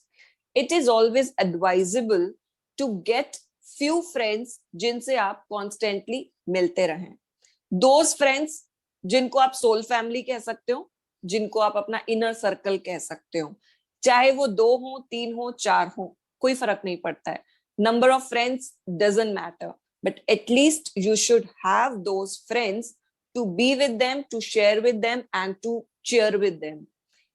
it is always advisable to get few friends जिनसे आप कॉन्स्टेंटली मिलते रहें. दोज फ्रेंड्स जिनको आप सोल फैमिली कह सकते हो, जिनको आप अपना इनर सर्कल कह सकते हो, चाहे वो 2 हो, 3 हो, 4 हो, कोई फर्क नहीं पड़ता है. Number of friends doesn't matter, but at least you should have those friends to be with them, to share with them and to cheer with them.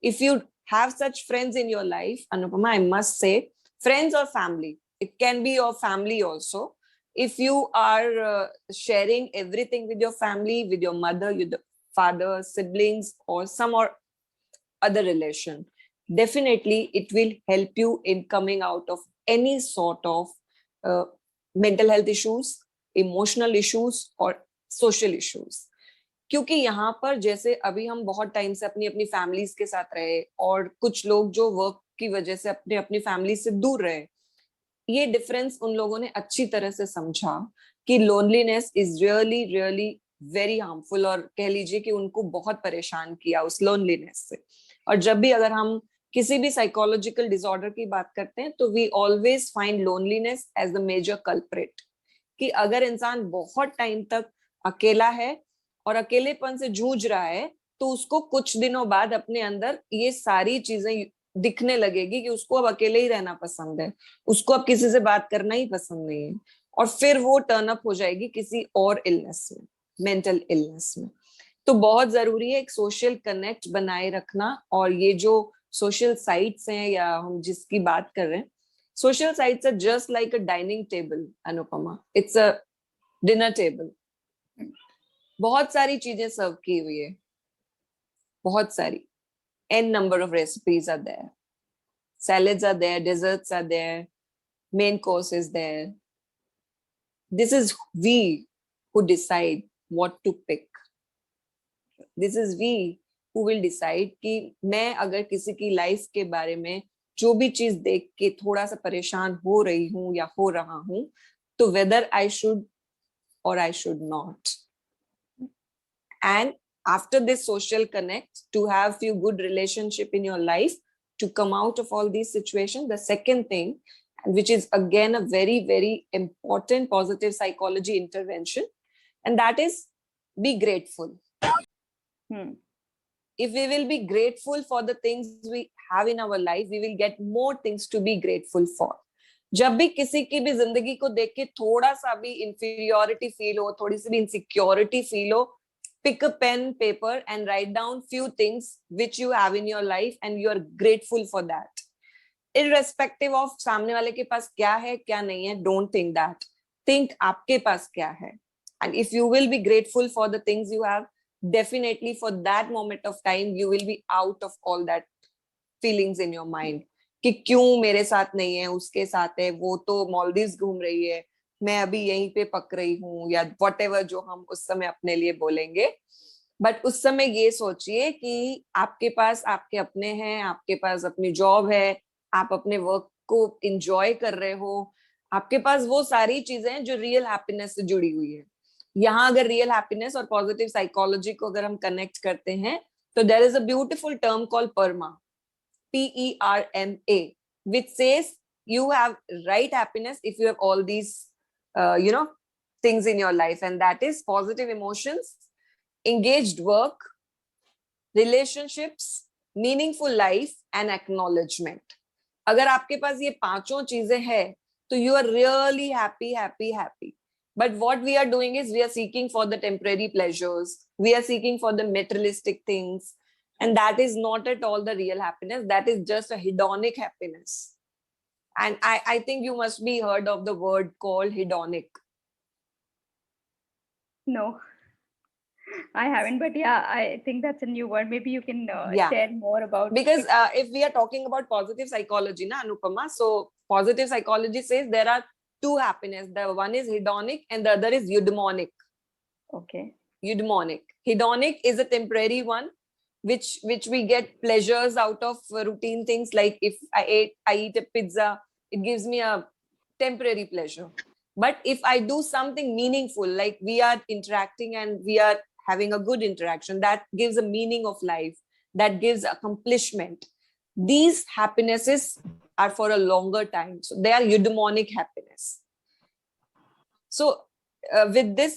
If you have such friends in your life, Anupama, I must say, friends or family, it can be your family also. If you are sharing everything with your family, with your mother, your father, siblings, or some or other relation, definitely it will help you in coming out of any sort of mental health issues, emotional issues, or social issues. क्योंकि यहाँ पर जैसे अभी हम बहुत time से अपनी अपनी फैमिलीज के साथ रहे और कुछ लोग जो वर्क की वजह से अपने अपनी फैमिली से दूर रहे, ये डिफरेंस उन लोगों ने अच्छी तरह से समझा कि loneliness is really really very harmful, और कह लीजिए कि उनको बहुत परेशान किया उस लोनलीनेस से. और जब भी अगर हम किसी भी साइकोलॉजिकल डिसऑर्डर की बात करते हैं, तो we always find loneliness as the major culprit. कि अगर इंसान बहुत टाइम तक अकेला है और अकेलेपन से जूझ रहा है, तो उसको कुछ दिनों बाद अपने अंदर ये सारी चीजें दिखने लगेगी कि उसको अब अकेले ही रहना पसंद है, उसको अब किसी से बात करना ही पसंद नहीं है, और फिर वो टर्न अप हो जाएगी किसी और इलनेस में, मेंटल इलनेस में. तो बहुत जरूरी है एक सोशल कनेक्ट बनाए रखना. और ये जो सोशल साइट्स हैं या हम जिसकी बात कर रहे हैं, social sites are just like a dining table Anupama, it's a dinner table. बहुत सारी चीजें सर्व की हुई है, बहुत सारी, n number of recipes are there, salads are there, desserts are there, main course is there. This is we who decide what to pick. This is we who will decide कि मैं अगर किसी की लाइफ के बारे में जो भी चीज देख के थोड़ा सा परेशान हो रही हूँ या हो रहा हूँ, तो whether I should or I should not. And after this social connect, to have few good relationship in your life, to come out of all these situations, the second thing, which is again a very very important positive psychology intervention, and that is be grateful. If we will be grateful for the things we have in our life, we will get more things to be grateful for. जब भी किसी की भी जिंदगी को देख के थोड़ा सा भी inferiority feel हो, थोड़ी सी भी insecurity feel हो, pick a pen, paper and write down few things which you have in your life and you are grateful for that. Irrespective of सामने वाले के पास क्या है क्या नहीं है, don't think that. Think आपके पास क्या है. And if you will be grateful for the things you have, definitely for that moment of time you will be out of all that feelings in your mind कि क्यों मेरे साथ नहीं है, उसके साथ है, वो तो मालदीव्स घूम रही है, मैं अभी यहीं पे पक रही हूँ, या whatever जो हम उस समय अपने लिए बोलेंगे. बट उस समय ये सोचिए कि आपके पास आपके अपने हैं, आपके पास अपनी जॉब है, आप अपने वर्क को इंजॉय कर रहे हो, आपके पास वो सारी चीजें हैं जो रियल हैप्पीनेस से जुड़ी हुई है। यहाँ अगर रियल हैप्पीनेस और पॉजिटिव साइकोलॉजी को अगर हम कनेक्ट करते हैं, तो there is a beautiful term called PERMA, PERMA, which says you have right happiness if you have all these things in your life, and that is positive emotions, engaged work, relationships, meaningful life and acknowledgement. अगर आपके पास ये पांचों चीजें हैं तो you are really happy. But what we are doing is we are seeking for the temporary pleasures, we are seeking for the materialistic things, and that is not at all the real happiness. That is just a hedonic happiness. And I think you must be heard of the word called hedonic. No, I haven't, but yeah, I think that's a new word. Maybe you can Yeah. share more about Because it. if we are talking about positive psychology, na Anupama, so positive psychology says there are two happiness. The one is hedonic and the other is eudaimonic. Okay. Eudaimonic. Hedonic is a temporary one, which we get pleasures out of routine things. Like if I eat a pizza, it gives me a temporary pleasure. But if I do something meaningful, like we are interacting and we are having a good interaction, that gives a meaning of life, that gives accomplishment. These happinesses are for a longer time. So they are eudaimonic happiness. So with this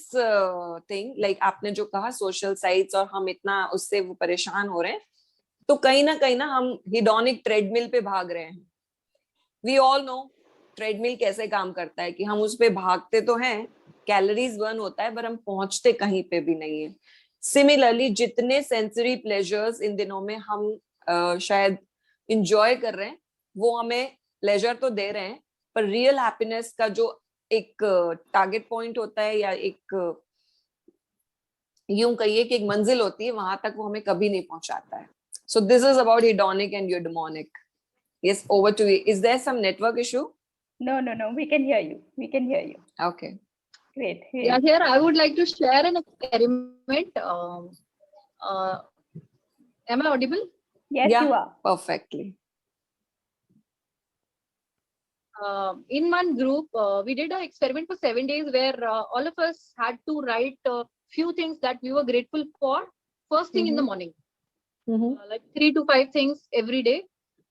thing, like आपने जो कहा social sites और हम इतना उससे वो परेशान हो रहे हैं, तो कहीं ना हम hedonic treadmill पे भाग रहे हैं. We all know treadmill कैसे काम करता है, कि हम उस पे भागते तो हैं, कैलोरीज बर्न होता है, पर हम पहुंचते कहीं पे भी नहीं है. सिमिलरली जितने सेंसरी प्लेजर्स इन दिनों में हम शायद इंजॉय कर रहे हैं, वो हमें प्लेजर तो दे रहे हैं, पर रियल हैप्पीनेस का जो एक टारगेट पॉइंट होता है, या एक यूं कहिए कि एक मंजिल होती है, वहां तक वो हमें कभी नहीं पहुंचाता है. सो this is about hedonic and eudaimonic. Yes, over to you. Is there some network issue? No, we can hear you. We can hear you. Okay. Great. Yeah, here I would like to share an experiment. Am I audible? Yes, Yeah. you are. Perfectly. In one group, we did an experiment for 7 days where all of us had to write a few things that we were grateful for first thing in the morning, like 3 to 5 things every day.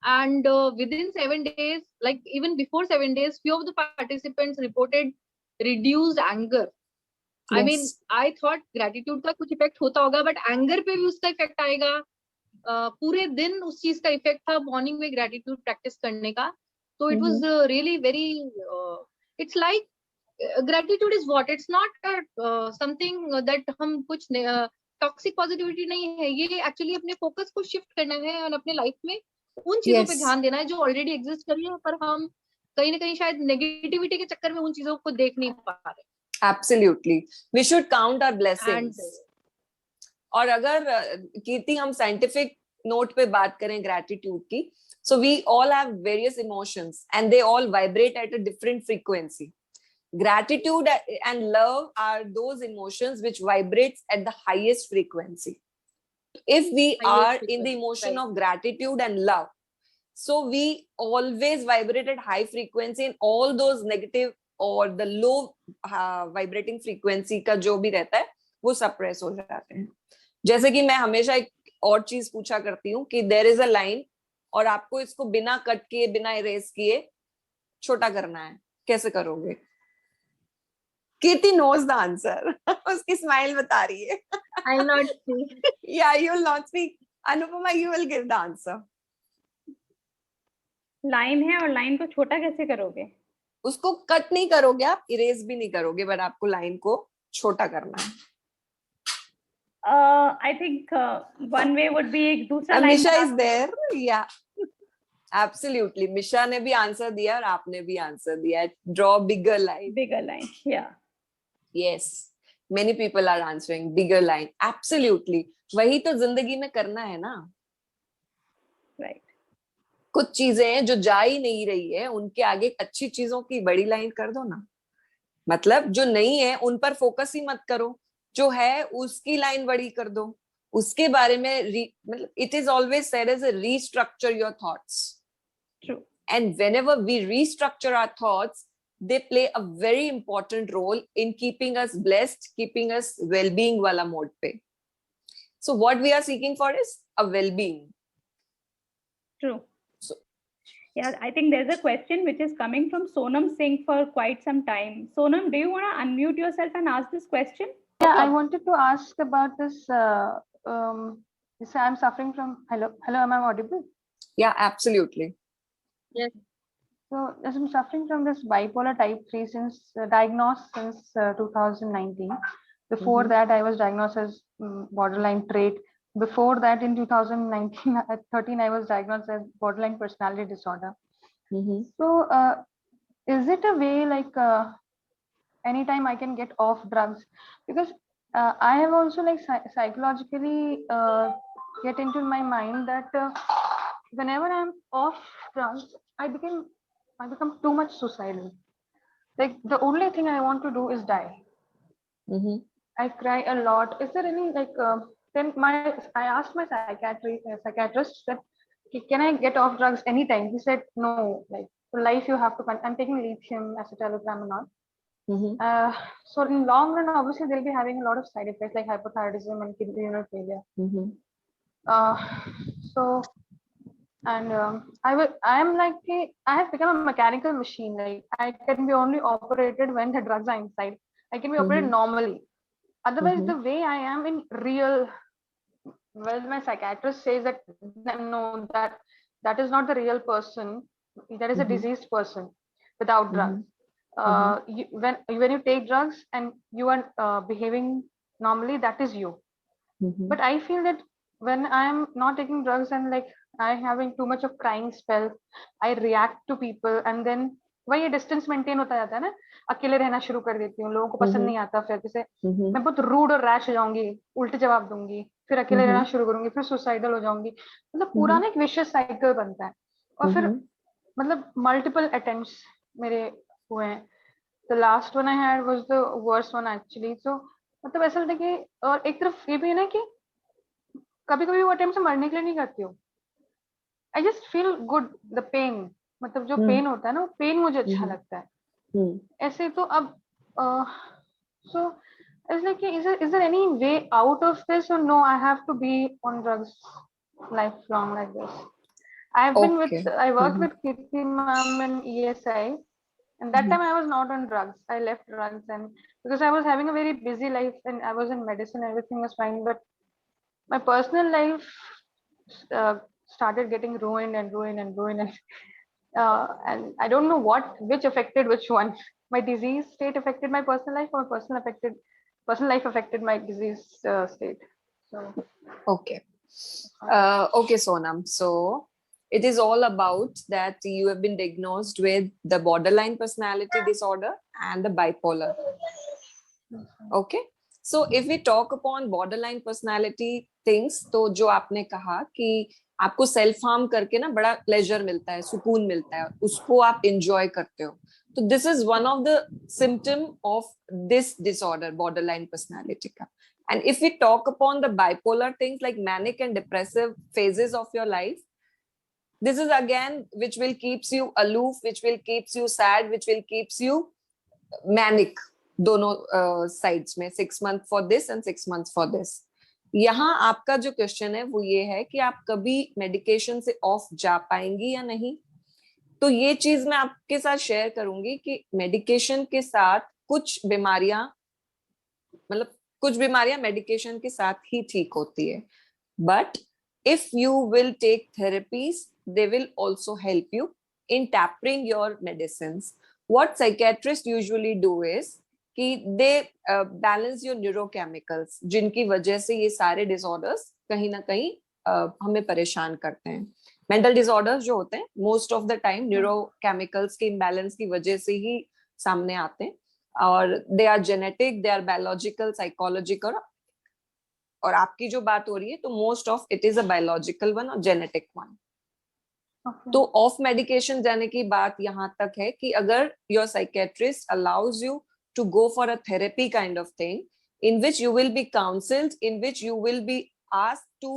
And within 7 days, like even before 7 days, few of the participants reported reduced anger. I mean, Yes. I thought gratitude का कुछ effect होता होगा, but anger पे भी उसका effect आएगा. पूरे दिन उस चीज का इफेक्ट था मॉर्निंग में ग्रेटिट्यूड प्रैक्टिस करने का. तो it was really very, it's like gratitude is what, it's not something that हम कुछ टॉक्सिक पॉजिटिविटी नहीं है. ये एक्चुअली अपने फोकस को शिफ्ट करना है और अपने लाइफ में उन चीजों पे Yes. ध्यान देना है जो ऑलरेडी एग्जिस्ट कर रही है, पर हम कहीं ना कहीं शायद नेगेटिविटी के चक्कर में उन चीजों को देख नहीं पा रहे. Absolutely. We should count our And blessings. और अगर कीर्ति हम साइंटिफिक नोट पे बात करें ग्रैटिट्यूड की, so we all have various emotions and they all vibrate at a different frequency. Gratitude and love are those emotions which vibrates at the highest frequency. If we are in the emotion of gratitude and love, so we always vibrate at high frequency, and all those negative और the low vibrating frequency का जो भी रहता है वो suppress हो जाते हैं. जैसे कि मैं हमेशा एक और चीज पूछा करती हूँ कि देयर इज अ लाइन और आपको इसको बिना कट किए बिना इरेज किए छोटा करना है, कैसे करोगे? कीर्ति नोज द आंसर. उसकी स्माइल बता रही है. I will not speak. Yeah, you will not speak. Anupama, you will give the answer. Line है और लाइन को छोटा कैसे करोगे? उसको कट नहीं करोगे आप, इरेज भी नहीं करोगे, बट आपको लाइन को छोटा करना है. I think one way would be एक दूसरा line Misha बना- is there. Yeah. Absolutely. Misha ने भी आंसर दिया और आपने भी आंसर दिया. Draw bigger line. bigger line. Yeah. Yes. Many people are answering bigger line. Absolutely. वही तो जिंदगी में करना है ना. Right. कुछ चीजें हैं जो जा ही नहीं रही है, उनके आगे अच्छी चीजों की बड़ी लाइन कर दो ना. मतलब जो नहीं है उन पर फोकस ही मत करो. जो है उसकी लाइन बड़ी कर दो, उसके बारे में मतलब it is always said as a restructure your thoughts. True. And whenever we restructure our thoughts, they play a very important role in keeping us blessed, keeping us well-being wala mode pe. So what we are seeking for is a well-being. True. So, Yeah, I think there's a question which is coming from Sonam Singh for quite some time. Sonam, do you want to unmute yourself and ask this question? Yeah, I wanted to ask about this. I'm suffering from. Hello, am I audible? yeah, absolutely. Yes. So I'm suffering from this bipolar type 3 since diagnosed since 2019. Before Mhm. that, I was diagnosed as borderline trait. Before that, in 2019, at 13, I was diagnosed as borderline personality disorder. Mhm. So, is it a way like anytime I can get off drugs? Because I have also like psychologically get into my mind that whenever I'm off drugs, I become too much suicidal. Like the only thing I want to do is die. Mhm. I cry a lot. Is there any like then I asked my psychiatrist that can I get off drugs anytime? He said no. Like for life you have to. I'm taking lithium, acetylcholine and all. Mhm. So in long run, obviously they'll be having a lot of side effects like hypothyroidism and kidney renal failure. Mhm. So and I am like I have become a mechanical machine. Like I can be only operated when the drugs are inside. I can be operated Mhm. normally. Otherwise, Mhm. the way I am in real, well, my psychiatrist says that no, that is not the real person. That is a Mhm. diseased person without drugs. Mhm. When you take drugs and you are behaving normally, that is you. Mhm. But I feel that when I am not taking drugs and like I having too much of crying spell, I react to people and then वही ये distance maintain होता जाता है ना, अकेले रहना शुरू कर देती हूँ, लोगों को पसंद नहीं आता, फिर जैसे Mhm. मैं बहुत रूड और रैश हो जाऊंगी, उल्टे जवाब दूंगी, फिर अकेले रहना शुरू करूंगी, फिर सुसाइडल हो जाऊंगी. मतलब पूरा ना एक विशियस साइकिल बनता है. और फिर मतलब मल्टीपल अटेम्प्ट्स मेरे हुए हैं. The last one I had was the worst one actually. So मतलब ऐसा लगता है कि और एक तरफ ये भी है ना कि कभी कभी वो अटेम्प्ट से मरने के लिए नहीं करती हूँ. I just feel good the pain. मतलब जो पेन होता है ना, वो पेन मुझे अच्छा लगता है. ऐसे तो अब so it's like is there any way out of this or no, I have to be on drugs lifelong like this? I've been with I worked with Kirti ma'am in ESI, and that time I was not on drugs. I left drugs and because I was having a very busy life and I was in medicine, everything was fine, but my personal life started getting ruined and I don't know which affected which one. My disease state affected my personal life, or personal life affected my disease state. So okay. Okay, Sonam. So it is all about that you have been diagnosed with the borderline personality disorder and the bipolar. Okay. So if we talk upon borderline personality things, तो जो आपने कहा कि आपको self harm करके ना बड़ा pleasure मिलता है, सुकून मिलता है, उसको आप एंजॉय करते हो, तो this is one of the symptom of this disorder, borderline personality का. And if we talk upon the bipolar things like manic and depressive phases of your life, this is again which will keeps you aloof, which will keeps you sad, which will keeps you manic. दोनों sides में 6 months for this and 6 months for this. यहाँ आपका जो question है वो ये है कि आप कभी मेडिकेशन से ऑफ जा पाएंगी या नहीं. तो ये चीज मैं आपके साथ शेयर करूंगी कि मेडिकेशन के साथ कुछ बीमारियां, मतलब कुछ बीमारियां मेडिकेशन के साथ ही ठीक होती है, but if you will take therapies they will also help you in tapering your medicines. What psychiatrist usually do is कि दे बैलेंस योर न्यूरोकेमिकल्स, जिनकी वजह से ये सारे डिसऑर्डर्स कहीं ना कहीं हमें परेशान करते हैं. मेंटल डिसऑर्डर्स जो होते हैं most of the time neurochemicals के इम्बैलेंस की वजह से ही सामने आते हैं, और they are genetic, they are biological, psychological. और आपकी जो बात हो रही है तो most of it is a biological one और जेनेटिक वन. तो ऑफ मेडिकेशन जाने की बात यहाँ तक है कि अगर your psychiatrist allows you to go for a therapy kind of thing, in which you will be counseled, in which you will be asked to,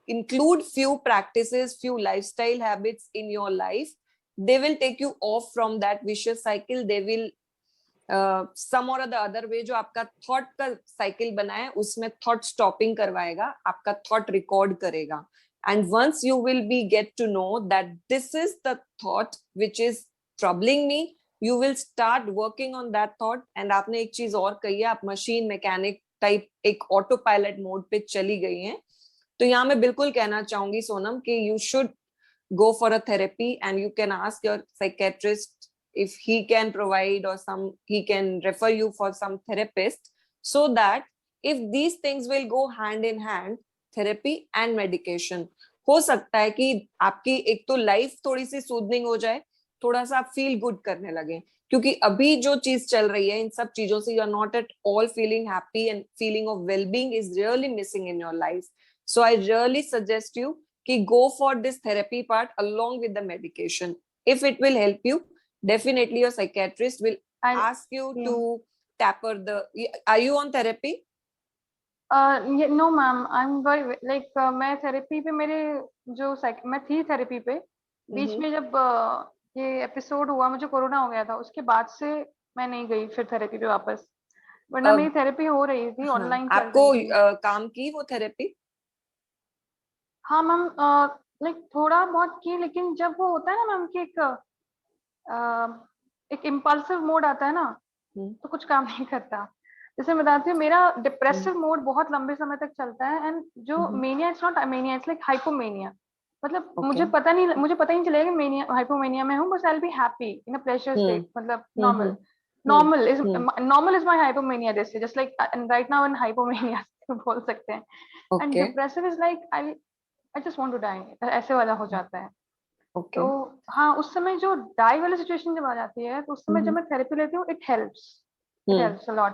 include few practices, few lifestyle habits in your life. They will take you off from that vicious cycle. They will some or the other way, जो आपका thought का cycle बना है उसमें thought stopping करवाएगा, आपका thought record करेगा. And once you will be get to know that this is the thought which is troubling me, you will start working on that thought. And आपने एक चीज और कही है, आप मशीन मैकेनिक टाइप एक ऑटो पायलट मोड पे चली गई हैं. तो यहाँ मैं बिल्कुल कहना चाहूंगी सोनम कि you should go for a therapy and you can ask your psychiatrist if he can provide or he can refer you for some therapist, so that if these things will go hand in hand, therapy and medication, हो सकता है कि आपकी एक तो life थोड़ी सी सूदनिंग हो जाए, थोड़ा सा आप फील गुड करने लगे. क्योंकि अभी जो चीज चल रही है इन सब चीजों से, you are not at all feeling happy and feeling of wellbeing is really missing in your life. So I really suggest you कि go for this therapy part along with the medication. If it will help you, definitely your psychiatrist will ask you to taper the. Are you on therapy? No ma'am, I'm very like मैं therapy पे मेरे जो मैं थी therapy पे, बीच में जब ये एपिसोड हुआ, मुझे कोरोना हो गया था, उसके बाद से मैं नहीं गई फिर थेरेपी पे वापस, वरना मेरी थेरेपी हो रही थी ऑनलाइन. आपको काम की वो थेरेपी? हाँ मैम, लाइक थोड़ा बहुत की, लेकिन जब वो होता है ना मैम कि एक इम्पल्सिव मोड आता है ना, तो कुछ काम नहीं करता. जैसे बताती हूँ, मेरा डिप्रेसिव मोड बहुत लंबे समय तक चलता है. एंड जो mania, it's not mania, it's like hypomania. मतलब मुझे पता ही नहीं चलेगा कि मेनिया हाइपोमेनिया में हूँ, बस I will be happy in a pleasure state. मतलब नॉर्मल इज माय हाइपोमेनिया. जैसे just like right now in hypomania बोल सकते हैं. And depressive is like I just want to die, ऐसे वाला हो जाता है. तो हाँ, उस समय जो डाई वाली सिचुएशन जब आ जाती है, तो उस समय जब मैं थेरेपी लेती हूँ, इट हेल्प्स अ लॉट.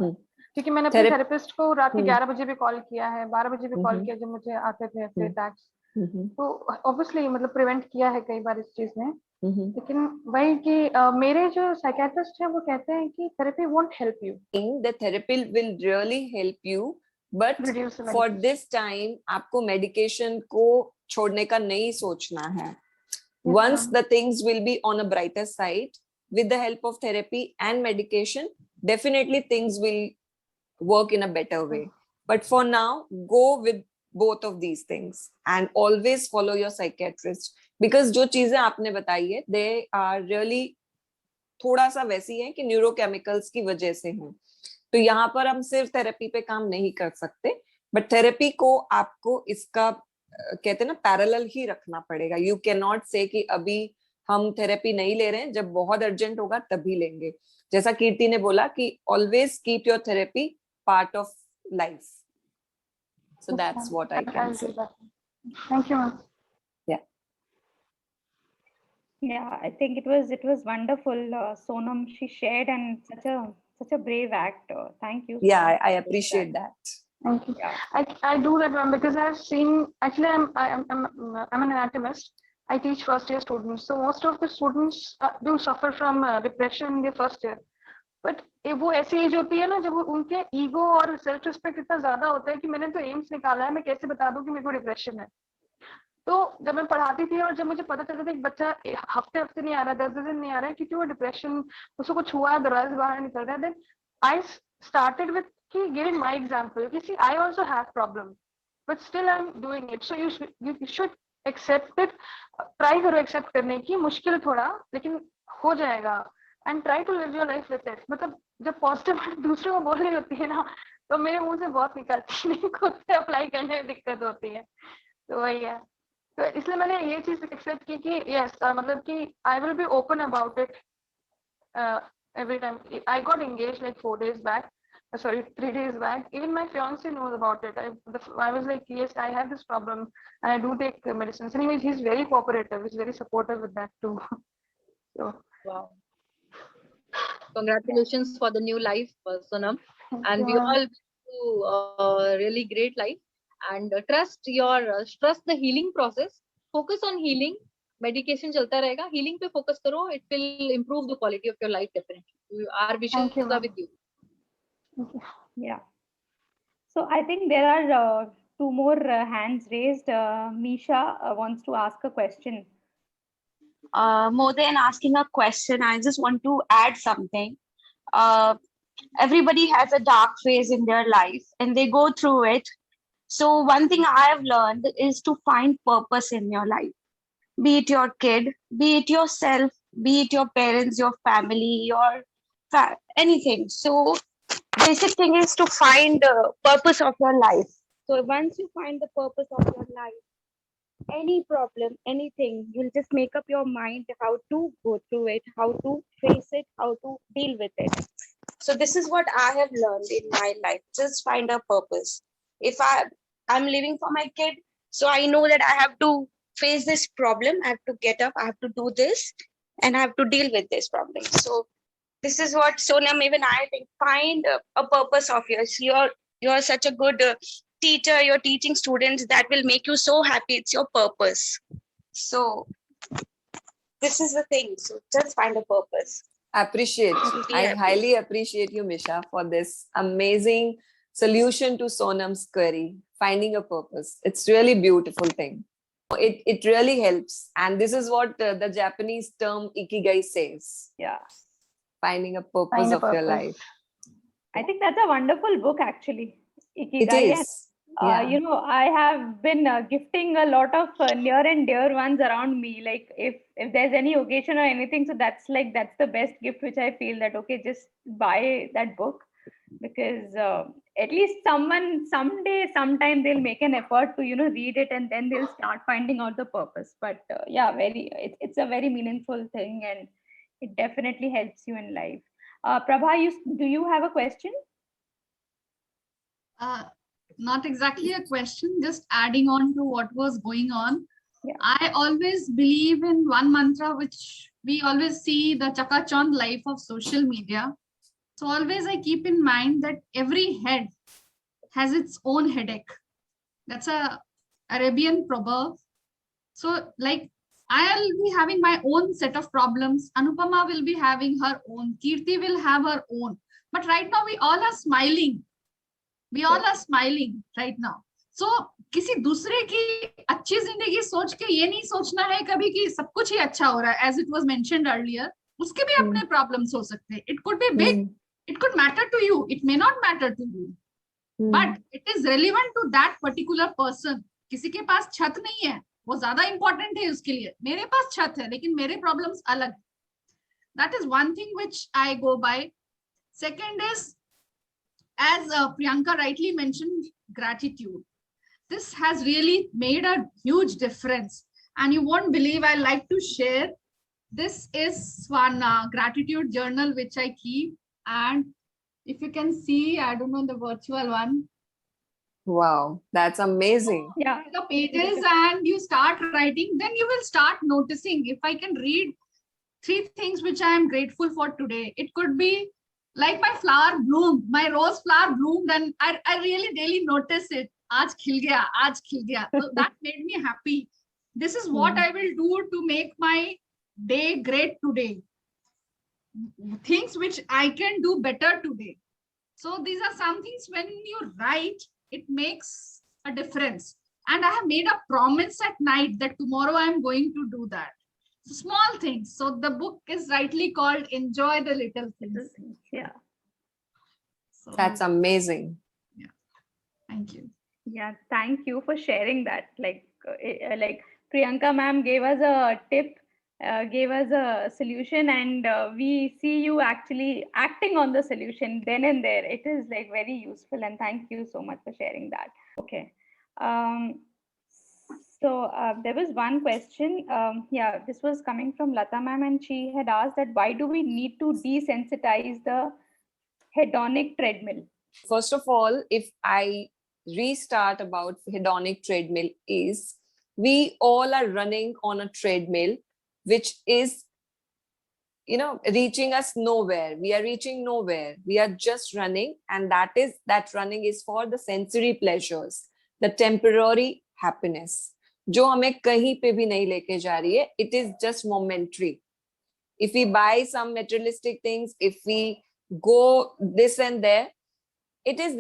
क्योंकि मैंने अपने थेरेपिस्ट को रात के 11 बजे भी कॉल किया है, 12 बजे भी कॉल किया जब मुझे आते थे ऐसे अटैक्स. तो ऑब्वियसली मतलब प्रिवेंट किया है कई बार इस चीज ने. लेकिन वही कि मेरे जो साइकियाट्रिस्ट हैं वो कहते हैं कि therapy won't help you. The therapy will really help you, but for this time आपको मेडिकेशन को छोड़ने का नहीं सोचना है. Once the things will be on a brighter side, with the help of therapy and medication, definitely things will work in a better way. But for now, go with both of these things and always follow your psychiatrist, because जो चीजें आपने बताई है, they are really थोड़ा सा वैसी है कि न्यूरोकेमिकल्स की वजह से हैं. तो यहाँ पर हम सिर्फ थेरेपी पे काम नहीं कर सकते, बट थेरेपी को आपको इसका कहते हैं ना पैरेलल ही रखना पड़ेगा. यू कैन नॉट से कि अभी हम थेरेपी नहीं ले रहे हैं, जब बहुत अर्जेंट होगा तभी लेंगे. जैसा कीर्ति ने बोला कि always keep your therapy part of life. So that's what I can say. Thank you ma'am. Yeah, I think it was wonderful, Sonam. She shared, and such a brave act. Thank you. Yeah, I appreciate that. Thank you. Yeah. I do that one because I've seen. Actually, I'm an anatomist. I teach first year students. So most of the students do suffer from depression in their first year. But वो ऐसी as होती है ना जब उनके ego और self respect इतना ज्यादा होता है कि मैंने तो एम्स निकाला है, मैं कैसे बता दूं कि मेरे को डिप्रेशन है. तो जब मैं पढ़ाती थी और जब मुझे पता चलता था एक बच्चा हफ्ते नहीं आ रहा, 10 दिन नहीं आ रहा है, क्योंकि वो डिप्रेशन, उसको कुछ हुआ, दरवाजे बाहर निकल रहा है, then I started with giving my example. You see, I also have problem, but still I'm doing it. So you should accept it. Try करो accept करने की, मुश्किल थोड़ा, लेकिन हो जाएगा. And try to live your life with it. मतलब जब पॉजिटिव दूसरे को बोल रही होती है ना, तो मेरे मुंह से बहुत निकलती है, खुद से अप्लाई करने में दिक्कत होती है. तो वही है. तो इसलिए मैंने ये चीज एक्सेप्ट की कि यस, मतलब कि आई will be open about it every time. I got engaged like 3 days back. Even my fiance knows about it. I was like, yes, I have this problem and I do take medicines. Anyways, he's very cooperative. He's very supportive with that too. So wow. Congratulations for the new life, Sonam. And we all do a really great life. And trust the healing process. Focus on healing. Medication chalta rahega. Healing pe focus karo. It will improve the quality of your life definitely. Our wishes are with you. Yeah. So I think there are two more hands raised. Misha wants to ask a question. More than asking a question, I just want to add something. Uh, Everybody has a dark phase in their life and they go through it. So, one thing I have learned is to find purpose in your life, be it your kid, be it yourself, be it your parents, your family, your anything. So, basic thing is to find the purpose of your life. So, once you find the purpose of your life, any problem, anything, you'll just make up your mind how to go through it, how to face it, how to deal with it. So this is what I have learned in my life. Just find a purpose. If I'm living for my kid, so I know that I have to face this problem. I have to get up. I have to do this, and I have to deal with this problem. So this is what Sonam, even I think, find a purpose of yours. You're such a good teacher. You're teaching students that will make you so happy. It's your purpose. So this is the thing. So just find a purpose. Appreciate. Be I happy. highly appreciate you, Misha, for this amazing solution to Sonam's query, finding a purpose. It's really beautiful thing. It really helps. And this is what the Japanese term ikigai says, Yeah. finding a purpose Find a of your purpose. life. I think that's a wonderful book, actually. It Ikigai. And, is. Yeah. you know, I have been gifting a lot of near and dear ones around me. Like if there's any occasion or anything, so that's the best gift which I feel that, okay, just buy that book, because at least someone sometime they'll make an effort to, you know, read it, and then they'll start finding out the purpose. But yeah, it's a very meaningful thing, and it definitely helps you in life. Prabha, do you have a question? Not exactly a question, just adding on to what was going on. Yeah. I always believe in one mantra, which we always see the chakachand life of social media. So always I keep in mind that every head has its own headache. That's a Arabian proverb. So like I'll be having my own set of problems. Anupama will be having her own. Kirti will have her own. But right now we all are smiling. We all are smiling right now. So किसी दूसरे की अच्छी जिंदगी सोच के ये नहीं सोचना है कभी कि सब कुछ ही अच्छा हो रहा है, as it was mentioned earlier. उसके भी अपने problems हो सकते हैं. It could be big. It could matter to you. It may not matter to you. But it is relevant to that particular person. किसी के पास छत नहीं है, वो ज्यादा important है उसके लिए. मेरे पास छत है, लेकिन मेरे problems अलग. That is one thing which I go by. Second is, as Priyanka rightly mentioned, gratitude. This has really made a huge difference. And you won't believe, I like to share. This is one gratitude journal which I keep. And if you can see, I don't know the virtual one. Wow, that's amazing. Yeah. The pages and you start writing, then you will start noticing. If I can read 3 things which I am grateful for today, it could be like my flower bloomed, my rose flower bloomed, and I really daily notice it. Aaj khil gaya, aaj khil gaya. So that made me happy. This is what I will do to make my day great today. Things which I can do better today. So these are some things when you write, it makes a difference. And I have made a promise at night that tomorrow I am going to do that. Small things. So the book is rightly called Enjoy the Little Things. Yeah. So, That's amazing. thank you. Yeah, thank you for sharing that. Like Priyanka ma'am gave us a tip, gave us a solution, and we see you actually acting on the solution then and there. It is like very useful, and thank you so much for sharing that. Okay. So there was one question. Yeah, this was coming from Lata ma'am, and she had asked that why do we need to desensitize the hedonic treadmill? First of all, if I restart about hedonic treadmill, is we all are running on a treadmill which is, you know, reaching us nowhere. We are reaching nowhere. We are just running, and that running is for the sensory pleasures, the temporary happiness जो हमें कहीं पे भी नहीं लेके जा रही है. It is just momentary. If we buy some materialistic things, if we go this and there, it is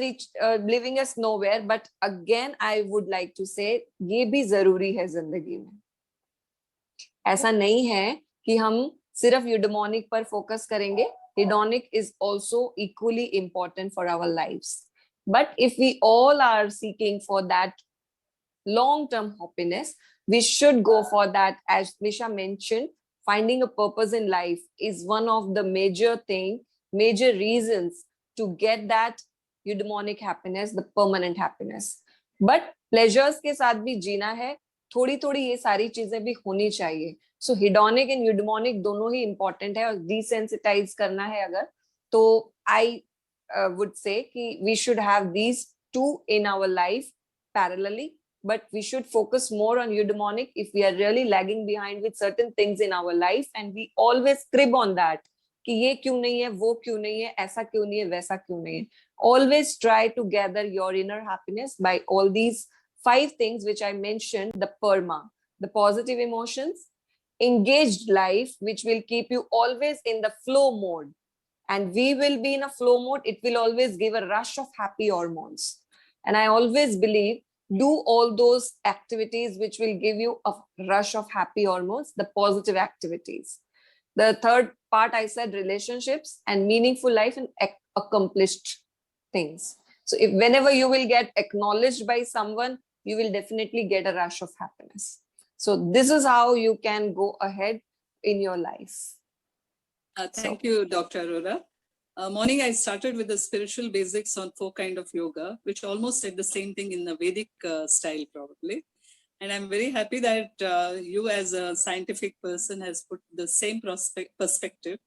leaving us nowhere. But again, I would like to say, ये भी जरूरी है जिंदगी में. ऐसा नहीं है कि हम सिर्फ eudaimonic पर focus करेंगे. Hedonic is also equally important for our lives. But if we all are seeking for that long-term happiness, we should go for that. As Nisha mentioned, finding a purpose in life is one of the major reasons to get that eudaimonic happiness, the permanent happiness. But pleasures के साथ भी जीना है, थोड़ी थोड़ी ये सारी चीजें भी होनी चाहिए. So hedonic and eudaimonic दोनों ही important है, और desensitize करना है अगर, तो I would say कि we should have these two in our life parallelly, but we should focus more on eudaimonic if we are really lagging behind with certain things in our life, and we always crib on that कि ये क्यों नहीं है, वो क्यों नहीं है, ऐसा क्यों नहीं है, वैसा क्यों नहीं है. Always try to gather your inner happiness by all these 5 things which I mentioned: the PERMA, the positive emotions, engaged life, which will keep you always in the flow mode. And we will be in a flow mode. It will always give a rush of happy hormones. And I always believe, do all those activities which will give you a rush of happy hormones, the positive activities. The third part, I said relationships and meaningful life and accomplished things. So if whenever you will get acknowledged by someone, you will definitely get a rush of happiness. So this is how you can go ahead in your life. Thank you, Dr. Arora. Morning, I started with the spiritual basics on 4 kinds of yoga, which almost said the same thing in the Vedic style, probably. And I'm very happy that you as a scientific person has put the same perspective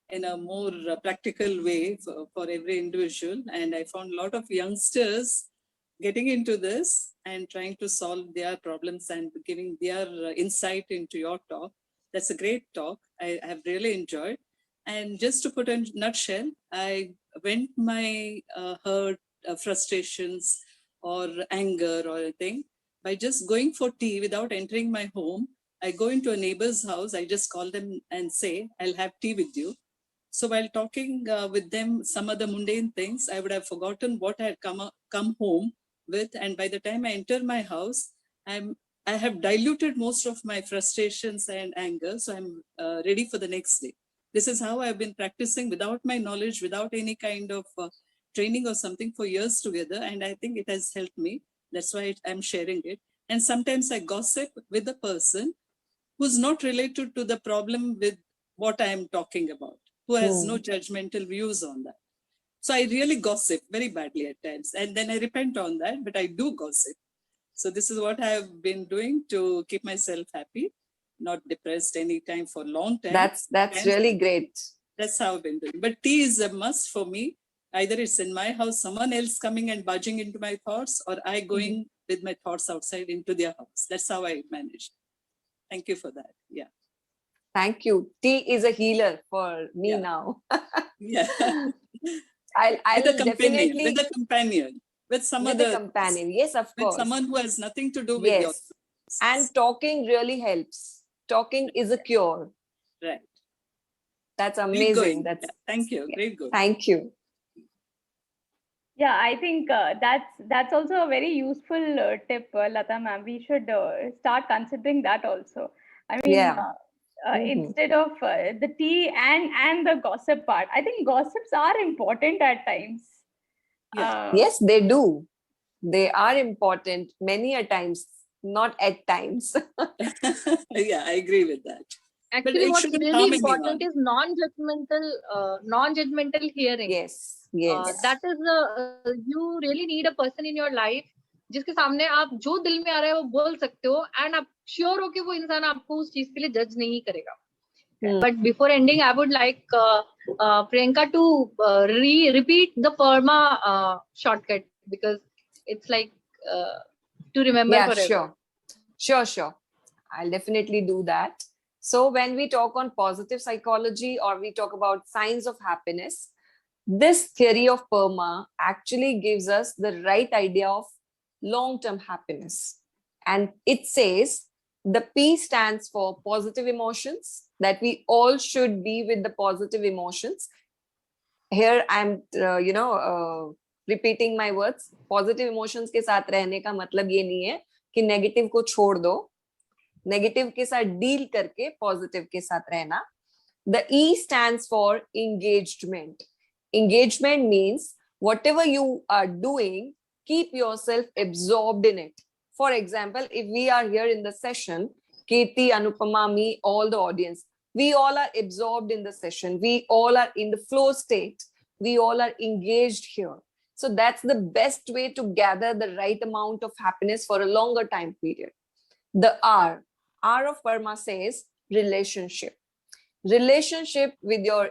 in a more practical way for every individual. And I found a lot of youngsters getting into this and trying to solve their problems and giving their insight into your talk. That's a great talk. I have really enjoyed. And just to put in a nutshell, I went my hurt, frustrations or anger or anything by just going for tea without entering my home. I go into a neighbor's house. I just call them and say, I'll have tea with you. So while talking with them, some other mundane things, I would have forgotten what I had come home with. And by the time I enter my house, I have diluted most of my frustrations and anger. So I'm ready for the next day. This is how I've been practicing without my knowledge, without any kind of training or something for years together. And I think it has helped me. That's why I'm sharing it. And sometimes I gossip with a person who's not related to the problem with what I am talking about, who has no judgmental views on that. So I really gossip very badly at times. And then I repent on that, but I do gossip. So this is what I have been doing to keep myself happy, not depressed any time for a long time. That's really great. That's how I've been doing. But tea is a must for me. Either it's in my house, someone else coming and budging into my thoughts, or I going with my thoughts outside into their house. That's how I manage. Thank you for that. Yeah. Thank you. Tea is a healer for me now. Yeah. I'll with a companion, definitely with some with other a companion. Yes, of with course. someone who has nothing to do with your Yes. And talking really helps. Talking is a cure. right. That's Keep amazing. going. That's Yeah. Thank you. Great going. Thank you. Yeah, I think that's also a very useful tip, Lata ma'am. We should start considering that also. I mean, Yeah. instead of the tea and the gossip part, I think gossips are important at times. Yeah. Yes, they do. They are important many a times, not at times. Yeah, I agree with that. Actually, it what's shouldn't really harm important anyone. is non-judgmental hearing. Yes, yes. That is you really need a person in your life जिसके सामने आप जो दिल में आ रहा है वो बोल सकते हो, एंड आप श्योर हो कि वो इंसान आपको उस चीज के लिए जज नहीं करेगा. But before ending, I would like Priyanka to repeat the PERMA shortcut, because it's like to remember Yeah, forever. Sure. I'll definitely do that. So when we talk on positive psychology or we talk about signs of happiness, this theory of PERMA actually gives us the right idea of long-term happiness. And it says the P stands for positive emotions, that we all should be with the positive emotions. Here I'm, repeating my words, positive emotions के साथ रहने का मतलब ये नहीं है कि negative को छोड़ दो, नेगेटिव के साथ डील करके पॉजिटिव के साथ रहना. The E stands for engagement. Engagement means whatever you are doing, keep yourself absorbed in it. For example, if we are here in the session, Kirti, Anupama, me, all the audience, we all are absorbed in the session. We all are in the flow state. We all are engaged here. So that's the best way to gather the right amount of happiness for a longer time period. The R of Parma says relationship. Relationship with your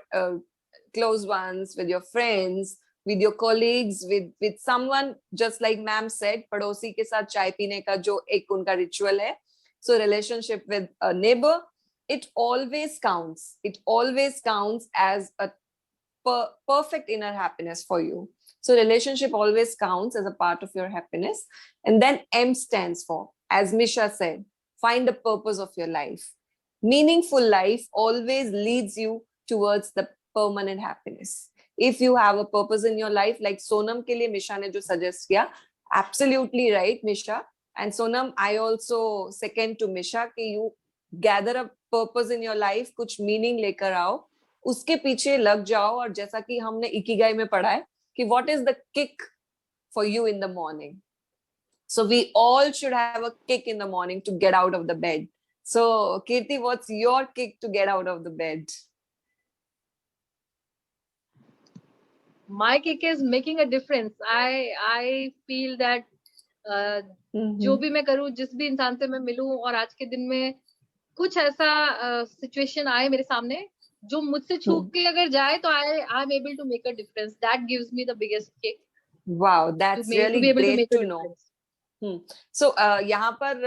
close ones, with your friends, with your colleagues, with someone, just like ma'am said, पड़ोसी के साथ चाय पीने का जो एक उनका ritual है. So relationship with a neighbor, it always counts. It always counts as a perfect inner happiness for you. So relationship always counts as a part of your happiness. And then M stands for, as Misha said, find the purpose of your life. Meaningful life always leads you towards the permanent happiness. If you have a purpose in your life, like Sonam ke liye Misha ne jo suggest kiya, absolutely right, Misha. And Sonam, I also second to Misha कि you gather a purpose in your life, कुछ meaning लेकर आओ, उसके पीछे लग जाओ. और जैसा कि हमने इकिगाई में पढ़ा है कि what is the kick for you in the morning. So we all should have a kick in the morning to get out of the bed. So Kirti, what's your kick to get out of the bed? My kick is making a difference. I feel that जो भी मैं करूँ, जिस भी इंसान से मैं मिलूं और आज के दिन में कुछ ऐसा सिचुएशन आए मेरे सामने जो मुझसे छू के अगर जाए तो I am able to make a difference. That gives me the biggest kick. Wow, that's really great to know. So यहाँ पर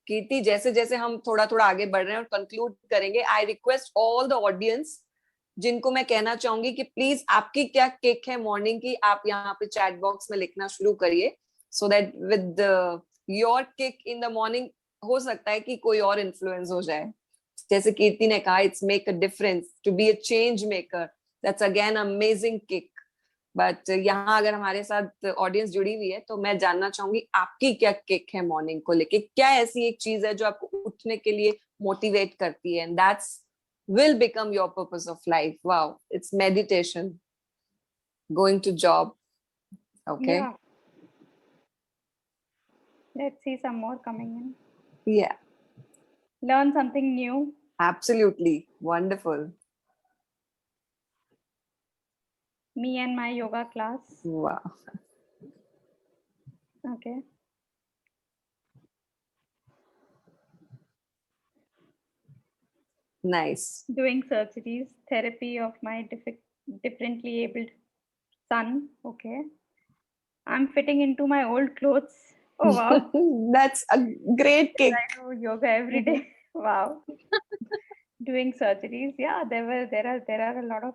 कीर्ति, जैसे जैसे हम थोड़ा थोड़ा आगे बढ़ रहे हैं और कंक्लूड करेंगे, I request all the audience जिनको मैं कहना चाहूंगी कि प्लीज आपकी क्या किक है मॉर्निंग की, आप यहाँ पे चैट बॉक्स में लिखना शुरू करिए, so that with your kick in the morning हो सकता है कि कोई और इन्फ्लुएंस हो जाए. जैसे कीर्ति ने कहा, it's make a difference, to be a change maker. That's again amazing kick. But यहाँ अगर हमारे साथ ऑडियंस जुड़ी हुई है तो मैं जानना चाहूंगी आपकी क्या किक है मॉर्निंग को लेके, क्या ऐसी एक चीज है जो आपको उठने के लिए मोटिवेट करती है, and that's will become your purpose of life. Wow, it's meditation, going to job. Okay. Yeah. Let's see some more coming in. Yeah, Learn something new. absolutely wonderful. Me and my yoga class. Wow. Okay. Nice. Doing surgeries, therapy of my differently abled son. Okay. I'm fitting into my old clothes. Oh wow. That's a great kick. I do yoga every day. Wow. Doing surgeries. Yeah, there are a lot of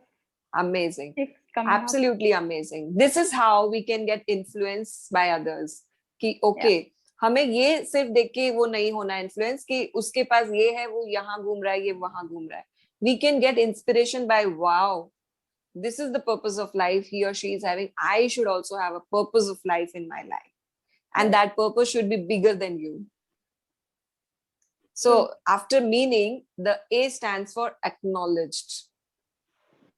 Amazing. kicks coming up. Absolutely amazing. This is how we can get influenced by others. कि okay, हमें ये सिर्फ देख के वो नहीं होना influence कि उसके पास ये है, वो यहाँ घूम रहा है, ये वहां घूम रहा है. We can get inspiration by, wow, this is the purpose of life he or she is having. I should also have a purpose of life in my life. And that purpose should be bigger than you. So after meaning, the A stands for acknowledged.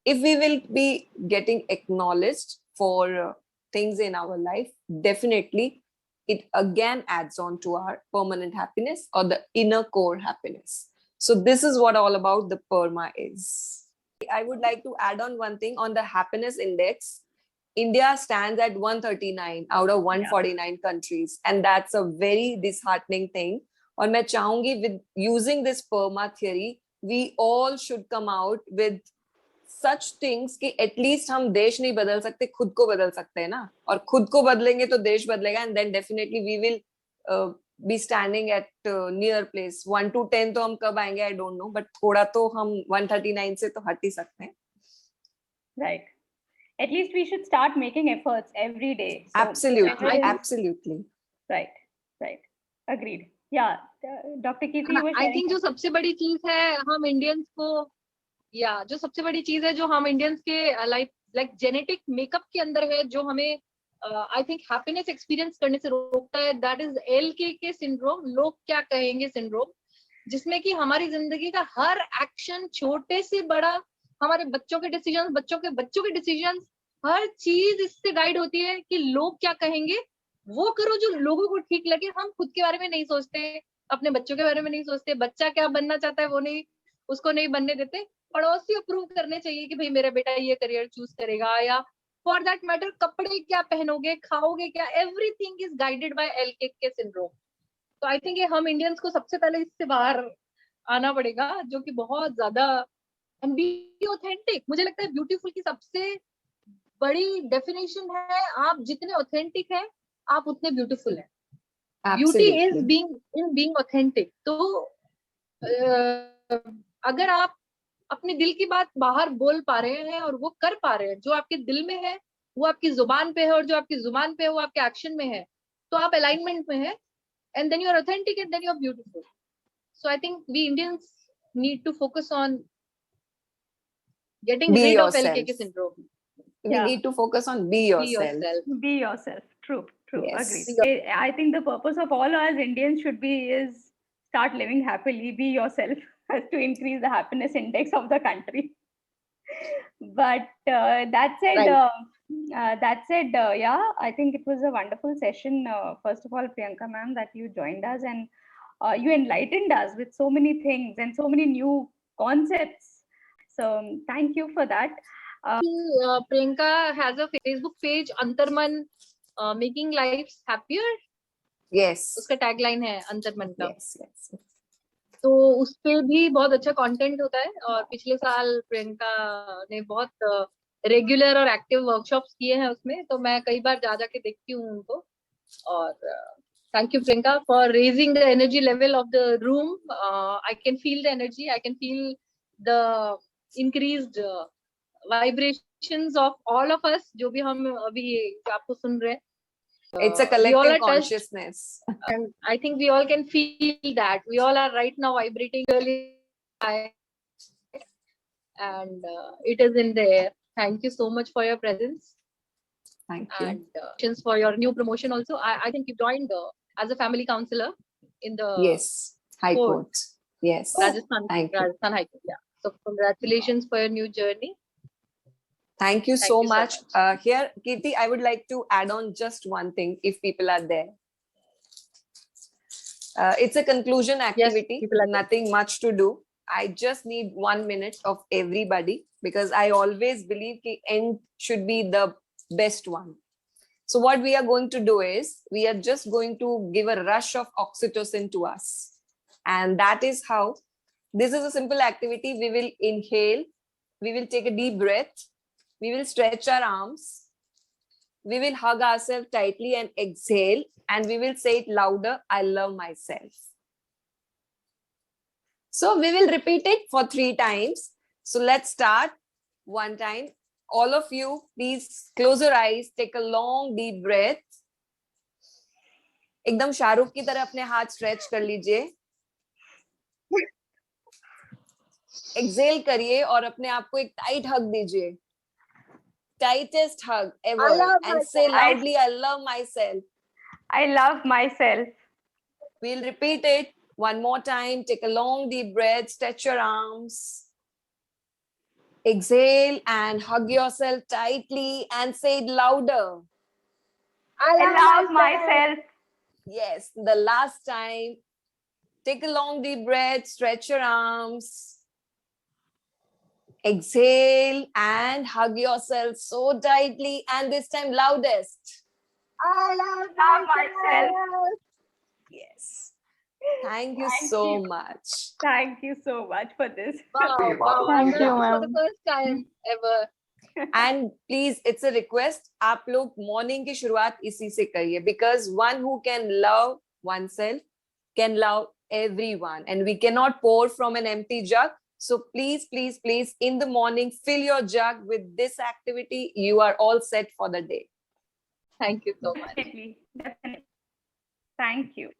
If we will be getting acknowledged for things in our life, definitely it again adds on to our permanent happiness or the inner core happiness. So this is what all about the PERMA is. I would like to add on one thing on the happiness index. India stands at 139 out of 149 countries, and that's a very disheartening thing. और मैं चाहूंगी with using this PERMA theory, we all should come out with such things कि at least हम देश नहीं बदल सकते, खुद को बदल सकते हैं ना, और खुद को बदलेंगे तो देश बदलेगा, and then definitely we will be standing at near place. 1 to 10 तो हम कब आएंगे आई डोंट नो, बट थोड़ा तो हम 139 से तो हट ही सकते हैं. Right. At least we should start making efforts every day. So Absolutely, absolutely. Right. Agreed. Yeah. Dr. Kirti, you were I sharing think जो सबसे बड़ी चीज है हम इंडियंस को, जो सबसे बड़ी चीज है जो हम इंडियंस के लाइक जेनेटिक मेकअप के अंदर है, जो हमें आई थिंक हैप्पीनेस एक्सपीरियंस करने से रोकता है, दैट इज LKK सिंड्रोम, लोग क्या कहेंगे सिंड्रोम, जिसमें कि हमारी जिंदगी का हर एक्शन, छोटे से बड़ा, हमारे बच्चों के डिसीजंस, बच्चों के डिसीजंस, हर चीज इससे गाइड होती है कि लोग क्या कहेंगे, वो करो जो लोगों को ठीक लगे। हम खुद के बारे में नहीं सोचते, अपने बच्चों के बारे में नहीं सोचते, बच्चा क्या बनना चाहता है वो नहीं, उसको नहीं बनने देते, पड़ोसी अप्रूव करने चाहिए कि भाई मेरा बेटा ये करियर चूज करेगा, या फॉर दैट मैटर कपड़े क्या पहनोगे, खाओगे क्या, everything is guided by LKK syndrome. तो आई थिंक ये हम इंडियंस को सबसे पहले इससे बाहर आना पड़ेगा, जो कि बहुत ज्यादा, एंड बी ऑथेंटिक। मुझे लगता है ब्यूटीफुल की सबसे बड़ी डेफिनेशन है, आप जितने ऑथेंटिक हैं आप उतने ब्यूटीफुल हैं। Beauty is Absolutely. Being authentic. तो अगर आप अपने दिल की बात बाहर बोल पा रहे हैं और वो कर पा रहे हैं, जो आपके दिल में है वो आपकी जुबान पे है, और जो आपकी जुबान पे है वो आपके एक्शन में है, तो आप अलाइनमेंट में है, and then you are authentic and then you are beautiful. So I think we Indians need to focus on getting Be rid of yourself. LKK syndrome. We Yeah. need to focus on be Be yourself. yourself. Be yourself. True. Yes. Agreed. I think the purpose of all us Indians should be is start living happily. Be yourself to increase the happiness index of the country. But that said, Right. yeah, I think it was a wonderful session. First of all, Priyanka ma'am, that you joined us and you enlightened us with so many things and so many new concepts. So thank you for that. Priyanka has a Facebook page, Antarman, making lives happier. Yes. उसका tagline है अंतर्मन का। Yes. Yes. तो उस पे भी बहुत अच्छा कंटेंट होता है, और पिछले साल प्रियंका ने बहुत रेगुलर और एक्टिव वर्कशॉप्स किए हैं उसमें, तो मैं कई बार जा जाके देखती हूँ उनको। और thank you Priyanka for raising the energy level of the room. I can feel the energy, I can feel the increased vibrations of all of us, जो भी हम अभी आपको सुन रहे हैं। It's a We all collective are touched, consciousness. and I think we all can feel that we all are right now vibrating really high, and it is in the air. Thank you so much for your presence, Thank you. and for your new promotion also. I think you joined as a family counselor in the Yes. High Court. Court. Yes. Rajasthan Thank you. High Court. Yeah. So congratulations for your new journey. Thank you Thank so you so much. much. Here, Kirti, I would like to add on just one thing if people are there. It's a conclusion activity, people are there. nothing much to do. I just need 1 minute of everybody because I always believe the end should be the best one. So what we are going to do is we are just going to give a rush of oxytocin to us. And that is how, this is a simple activity. We will inhale, we will take a deep breath, we will stretch our arms, we will hug ourselves tightly and exhale, and we will say it louder, I love myself. So we will repeat it for 3 times. So let's start. 1 time. All of you, please close your eyes, take a long deep breath. एकदम शाहरुख की तरह अपने हाथ stretch कर लीजिए। Excel करिए और अपने आप को एक टाइट हग दीजिए। Tightest hug ever, and say loudly, I love myself. I love myself. We'll repeat it 1 more time. Take a long deep breath, stretch your arms. Exhale and hug yourself tightly and say it louder. I love myself. Yes, the last time. Take a long deep breath, stretch your arms. Exhale and hug yourself so tightly, and this time loudest. I love myself. Yes. Thank you so much. Thank you so much for this. Wow. Thank you, For ma'am. the first time ever. And please, it's a request. आप लोग morning की शुरुआत इसी से करिए, because one who can love oneself can love everyone, and we cannot pour from an empty jug. So please, please, please, in the morning, fill your jug with this activity. You are all set for the day. Thank you so much. Definitely. Thank you.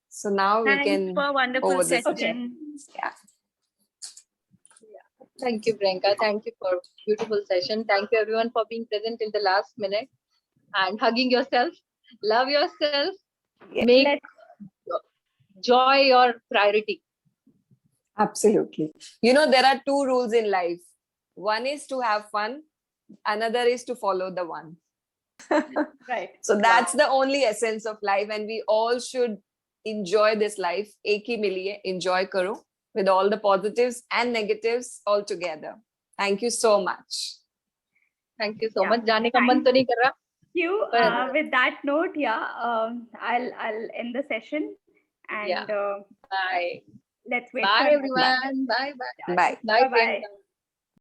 So now we Thanks can for a wonderful over this. session. Yeah. Thank you, Priyanka. Thank you for beautiful session. Thank you everyone for being present till the last minute. and hugging yourself. Love yourself. Yeah. Make joy your priority. Absolutely. You know, there are two rules in life. One is to have fun. Another is to follow the one. Right. So that's the only essence of life, and we all should enjoy this life. Ek hi mili hai, enjoy karo with all the positives and negatives all together. Thank you so much. Thank you so Yeah. much. जाने का मन तो नहीं कर रहा. You. But- With that note, yeah, I'll end the session, and Yeah. Bye. let's wait Bye for everyone. Bye bye. Bye. Bye Bye-bye. Priyanka.